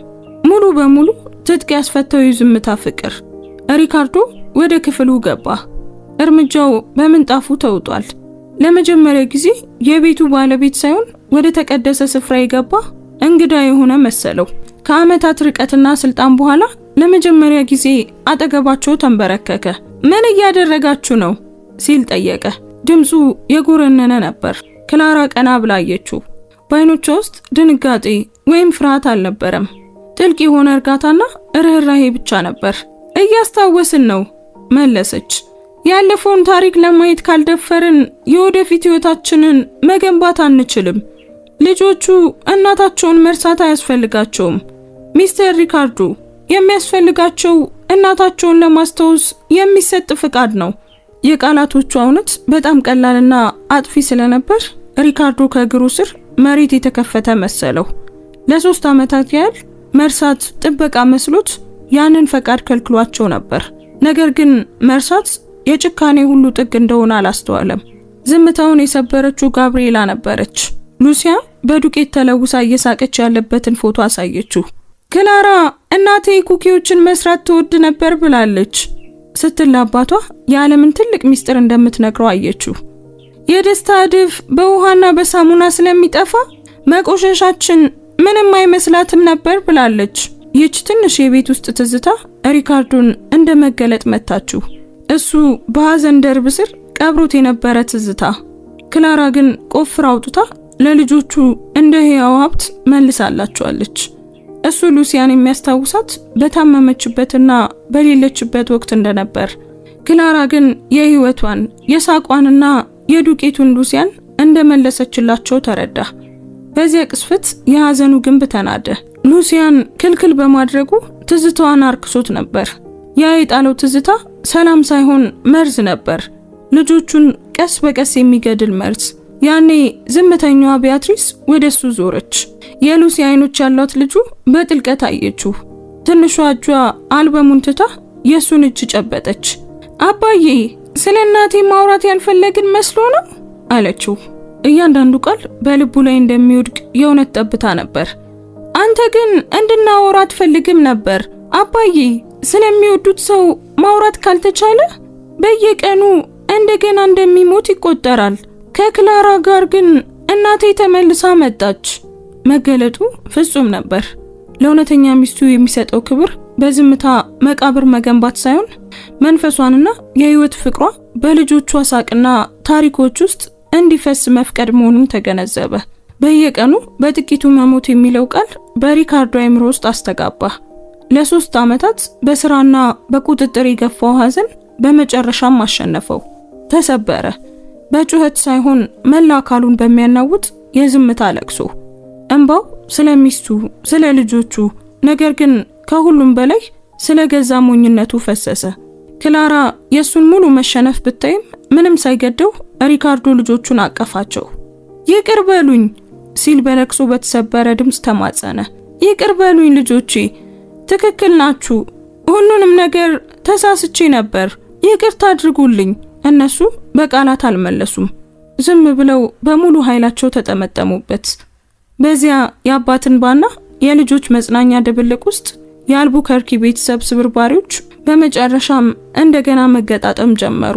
ሙሉ በሙሉ ትጥቅ ያስፈታው የዝምታ ፍቅር። ሪካርዶ ወደ ክፍሉ ገባ። እርምጃው በምንጣፉ ተውጧል። ለመጀመሪያ ጊዜ የቤቱ ባለቤት ሳይሆን ወደ ተቀደሰ ስፍራ የገባ እንግዳ የሆነ መሰለው። ከዓመታት ርቀትና ስልጣን በኋላ ለመጀመሪያ ጊዜ አጠገባቸው ተንበረከከ። ምን እያደረጋችሁ ነው ሲል ጠየቀ። ድምፁ የጎረነነ ነበር። ክላራ ቀና ብላ አየችው። በዓይኖቿ ውስጥ ድንጋጤ ወይም ፍርሃት አልነበረም። ጥልቅ የሆነ እርጋታና ርህራሄ ብቻ ነበር። እያስታወስን ነው መለሰች። ያለፈውን ታሪክ ለማየት ካልደፈርን የወደፊት ህይወታችንን መገንባት አንችልም። ልጆቹ እናታቸውን መርሳት አያስፈልጋቸውም ሚስተር ሪካርዶ። የሚያስፈልጋቸው እናታቸውን ለማስታወስ የሚሰጥ ፍቃድ ነው። የቃላቶቹ እውነት በጣም ቀላልና አጥፊ ስለነበር ሪካርዶ ከእግሩ ስር መሬት የተከፈተ መሰለው። ለ3 ዓመታት ያህል መርሳት ጥበቃ መስሎት ያንን ፈቃድ ከልክሏቸው ነበር። ነገር ግን መርሳት የጭካኔ ሁሉ ጥግ እንደሆነ አላስተዋለም። ዝምታውን የሰበረችው ጋብሪኤላ ነበረች። ሉሲያ በዱቄት ተለውሳ እየሳቀች ያለበትን ፎቶ አሳየችው። ክላራ እናቴ ኩኪዎችን መስራት ትወድ ነበር ብላለች ስትል አባቷ የዓለምን ትልቅ ሚስጥር እንደምትነግረው አየችው። የደስታ እድፍ በውሃና በሳሙና ስለሚጠፋ መቆሸሻችን ምንም አይመስላትም ነበር ብላለች። ይህች ትንሽ የቤት ውስጥ ትዝታ ሪካርዶን እንደ መገለጥ መታችው። እሱ በሐዘን ደርብ ስር ቀብሮት የነበረ ትዝታ። ክላራ ግን ቆፍራ አውጥታ ለልጆቹ እንደ ሕያው ሀብት መልሳላቸዋለች። እሱ ሉሲያን የሚያስታውሳት በታመመችበትና በሌለችበት ወቅት እንደነበር፣ ክላራ ግን የህይወቷን የሳቋንና የዱቄቱን ሉሲያን እንደመለሰችላቸው ተረዳ። በዚያ ቅስፈት የሐዘኑ ግንብ ተናደ። ሉሲያን ክልክል በማድረጉ ትዝታዋን አርክሶት ነበር። ያ የጣለው ትዝታ ሰላም ሳይሆን መርዝ ነበር፣ ልጆቹን ቀስ በቀስ የሚገድል መርዝ። ያኔ ዝምተኛዋ ቢያትሪስ ወደሱ ዞረች። የሉሲ አይኖች ያሏት ልጁ በጥልቀት አየችው። ትንሿ እጇ አልበሙን ትታ የሱን እጅ ጨበጠች። አባዬ ስለ እናቴ ማውራት ያልፈለግን መስሎ ነው አለችው። እያንዳንዱ ቃል በልቡ ላይ እንደሚወድቅ የእውነት ጠብታ ነበር። አንተ ግን እንድናወራ አትፈልግም ነበር አባዬ። ስለሚወዱት ሰው ማውራት ካልተቻለ በየቀኑ እንደገና እንደሚሞት ይቆጠራል። ከክላራ ጋር ግን እናቴ ተመልሳ መጣች። መገለጡ ፍጹም ነበር። ለእውነተኛ ሚስቱ የሚሰጠው ክብር በዝምታ መቃብር መገንባት ሳይሆን መንፈሷንና የህይወት ፍቅሯ በልጆቿ ሳቅና ታሪኮች ውስጥ እንዲፈስ መፍቀድ መሆኑን ተገነዘበ። በየቀኑ በጥቂቱ መሞት የሚለው ቃል በሪካርዶ አእምሮ ውስጥ አስተጋባ። ለ3 ዓመታት በስራና በቁጥጥር የገፋው ሐዘን በመጨረሻም አሸነፈው። ተሰበረ። በጩኸት ሳይሆን መላ አካሉን በሚያናውጥ የዝምታ ለቅሶ። እንባው ስለ ሚስቱ፣ ስለ ልጆቹ፣ ነገር ግን ከሁሉም በላይ ስለ ገዛ ሞኝነቱ ፈሰሰ። ክላራ የሱን ሙሉ መሸነፍ ብታይም ምንም ሳይገደው ሪካርዶ ልጆቹን አቀፋቸው። ይቅር በሉኝ ሲል በለቅሶ በተሰበረ ድምፅ ተማጸነ። ይቅር በሉኝ ልጆቼ፣ ትክክል ናችሁ። ሁሉንም ነገር ተሳስቼ ነበር። ይቅርታ አድርጉልኝ። እነሱ በቃላት አልመለሱም። ዝም ብለው በሙሉ ኃይላቸው ተጠመጠሙበት። በዚያ የአባት እንባና የልጆች መጽናኛ ድብልቅ ውስጥ የአልቡከርኪ ቤተሰብ ስብርባሪዎች በመጨረሻም እንደገና መገጣጠም ጀመሩ።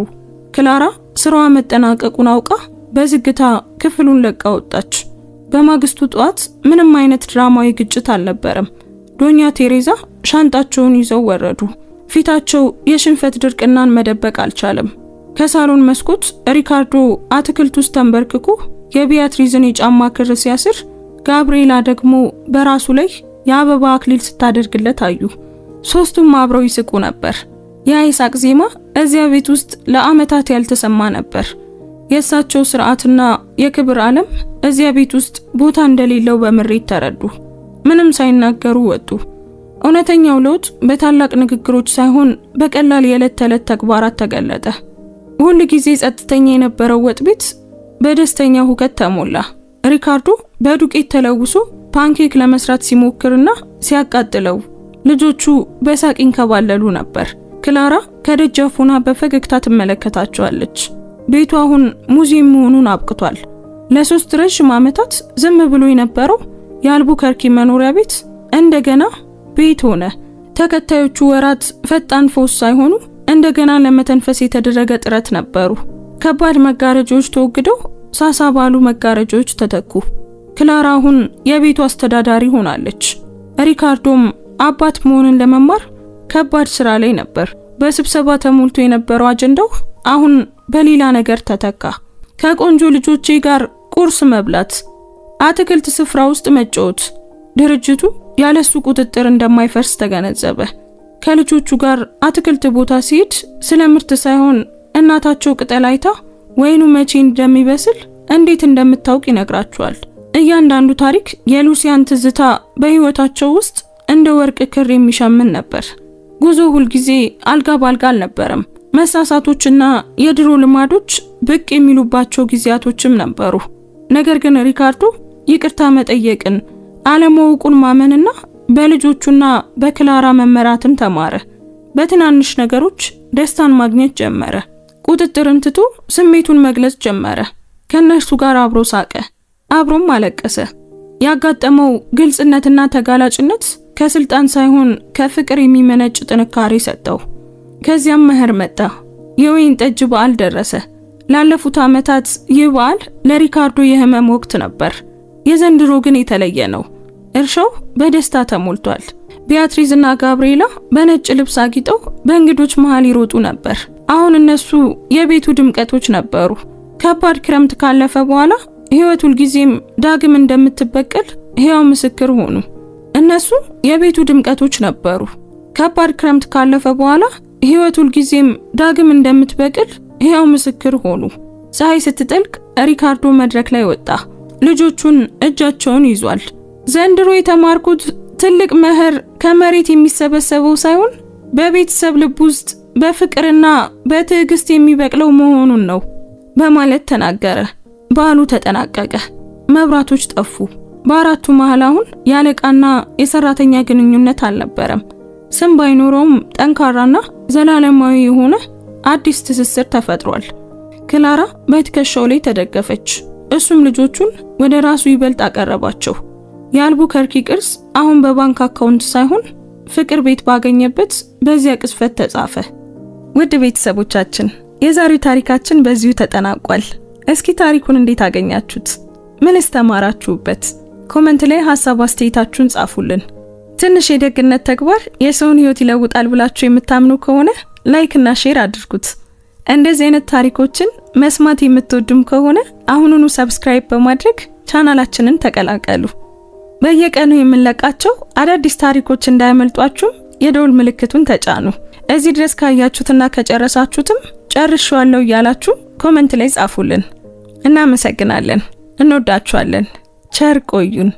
ክላራ ስራዋ መጠናቀቁን አውቃ በዝግታ ክፍሉን ለቃ ወጣች። በማግስቱ ጠዋት ምንም አይነት ድራማዊ ግጭት አልነበረም። ዶኛ ቴሬዛ ሻንጣቸውን ይዘው ወረዱ። ፊታቸው የሽንፈት ድርቅናን መደበቅ አልቻለም። ከሳሎን መስኮት ሪካርዶ አትክልት ውስጥ ተንበርክኮ የቢያትሪዝን የጫማ ክር ሲያስር፣ ጋብሪኤላ ደግሞ በራሱ ላይ የአበባ አክሊል ስታደርግለት አዩ። ሶስቱም አብረው ይስቁ ነበር። የአይሳቅ ዜማ እዚያ ቤት ውስጥ ለዓመታት ያልተሰማ ነበር። የእሳቸው ስርዓትና የክብር ዓለም እዚያ ቤት ውስጥ ቦታ እንደሌለው በምሬት ተረዱ። ምንም ሳይናገሩ ወጡ። እውነተኛው ለውጥ በታላቅ ንግግሮች ሳይሆን በቀላል የዕለት ተዕለት ተግባራት ተገለጠ። ሁል ጊዜ ጸጥተኛ የነበረው ወጥ ቤት በደስተኛ ሁከት ተሞላ። ሪካርዶ በዱቄት ተለውሶ ፓንኬክ ለመስራት ሲሞክርና ሲያቃጥለው፣ ልጆቹ በሳቅ ይንከባለሉ ነበር። ክላራ ከደጃፍ ሆና በፈገግታ ትመለከታቸዋለች። ቤቱ አሁን ሙዚየም መሆኑን አብቅቷል። ለ3 ረጅም ዓመታት ዝም ብሎ የነበረው የአልቡከርኪ መኖሪያ ቤት እንደገና ቤት ሆነ። ተከታዮቹ ወራት ፈጣን ፈውስ ሳይሆኑ እንደገና ለመተንፈስ የተደረገ ጥረት ነበሩ። ከባድ መጋረጃዎች ተወግደው ሳሳ ባሉ መጋረጃዎች ተተኩ። ክላራ አሁን የቤቱ አስተዳዳሪ ሆናለች። ሪካርዶም አባት መሆንን ለመማር ከባድ ስራ ላይ ነበር። በስብሰባ ተሞልቶ የነበረው አጀንዳው አሁን በሌላ ነገር ተተካ። ከቆንጆ ልጆቼ ጋር ቁርስ መብላት፣ አትክልት ስፍራ ውስጥ መጫወት። ድርጅቱ ያለሱ ቁጥጥር እንደማይፈርስ ተገነዘበ። ከልጆቹ ጋር አትክልት ቦታ ሲሄድ ስለ ምርት ሳይሆን እናታቸው ቅጠል አይታ ወይኑ መቼ እንደሚበስል እንዴት እንደምታውቅ ይነግራቸዋል። እያንዳንዱ ታሪክ የሉሲያን ትዝታ በህይወታቸው ውስጥ እንደ ወርቅ ክር የሚሸምን ነበር። ጉዞ ሁልጊዜ አልጋ ባልጋ አልነበረም። መሳሳቶችና የድሮ ልማዶች ብቅ የሚሉባቸው ጊዜያቶችም ነበሩ። ነገር ግን ሪካርዶ ይቅርታ መጠየቅን፣ አለማወቁን ማመንና በልጆቹና በክላራ መመራትን ተማረ። በትናንሽ ነገሮች ደስታን ማግኘት ጀመረ። ቁጥጥርን ትቶ ስሜቱን መግለጽ ጀመረ። ከነርሱ ጋር አብሮ ሳቀ፣ አብሮም አለቀሰ። ያጋጠመው ግልጽነትና ተጋላጭነት ከስልጣን ሳይሆን ከፍቅር የሚመነጭ ጥንካሬ ሰጠው። ከዚያም መኸር መጣ። የወይን ጠጅ በዓል ደረሰ። ላለፉት ዓመታት ይህ በዓል ለሪካርዶ የህመም ወቅት ነበር። የዘንድሮ ግን የተለየ ነው። እርሻው በደስታ ተሞልቷል። ቢያትሪዝና ጋብሪኤላ በነጭ ልብስ አጊጠው በእንግዶች መሃል ይሮጡ ነበር። አሁን እነሱ የቤቱ ድምቀቶች ነበሩ። ከባድ ክረምት ካለፈ በኋላ ህይወት ሁልጊዜም ዳግም እንደምትበቀል ሕያው ምስክር ሆኑ። እነሱ የቤቱ ድምቀቶች ነበሩ። ከባድ ክረምት ካለፈ በኋላ ህይወት ሁልጊዜም ዳግም እንደምትበቅል ሕያው ምስክር ሆኑ። ፀሐይ ስትጠልቅ ሪካርዶ መድረክ ላይ ወጣ። ልጆቹን እጃቸውን ይዟል። ዘንድሮ የተማርኩት ትልቅ መኸር ከመሬት የሚሰበሰበው ሳይሆን በቤተሰብ ልብ ውስጥ በፍቅርና በትዕግስት የሚበቅለው መሆኑን ነው በማለት ተናገረ። በዓሉ ተጠናቀቀ። መብራቶች ጠፉ። በአራቱ መሃል አሁን የአለቃና የሰራተኛ ግንኙነት አልነበረም። ስም ባይኖረውም ጠንካራና ዘላለማዊ የሆነ አዲስ ትስስር ተፈጥሯል። ክላራ በትከሻው ላይ ተደገፈች። እሱም ልጆቹን ወደ ራሱ ይበልጥ አቀረባቸው። የአልቡከርኪ ቅርስ አሁን በባንክ አካውንት ሳይሆን ፍቅር ቤት ባገኘበት በዚያ ቅስፈት ተጻፈ። ውድ ቤተሰቦቻችን የዛሬው ታሪካችን በዚሁ ተጠናቋል። እስኪ ታሪኩን እንዴት አገኛችሁት? ምንስ ተማራችሁበት? ኮሜንት ላይ ሐሳብ አስተያየታችሁን ጻፉልን። ትንሽ የደግነት ተግባር የሰውን ሕይወት ይለውጣል ብላችሁ የምታምኑ ከሆነ ላይክ እና ሼር አድርጉት። እንደዚህ አይነት ታሪኮችን መስማት የምትወዱም ከሆነ አሁኑኑ ሰብስክራይብ በማድረግ ቻናላችንን ተቀላቀሉ። በየቀኑ የምንለቃቸው አዳዲስ ታሪኮች እንዳያመልጧችሁ የደውል ምልክቱን ተጫኑ። እዚህ ድረስ ካያችሁትና ከጨረሳችሁትም ጨርሻለሁ እያላችሁ ኮሜንት ላይ ጻፉልን። እናመሰግናለን። እንወዳችኋለን። ቸር ቆዩን።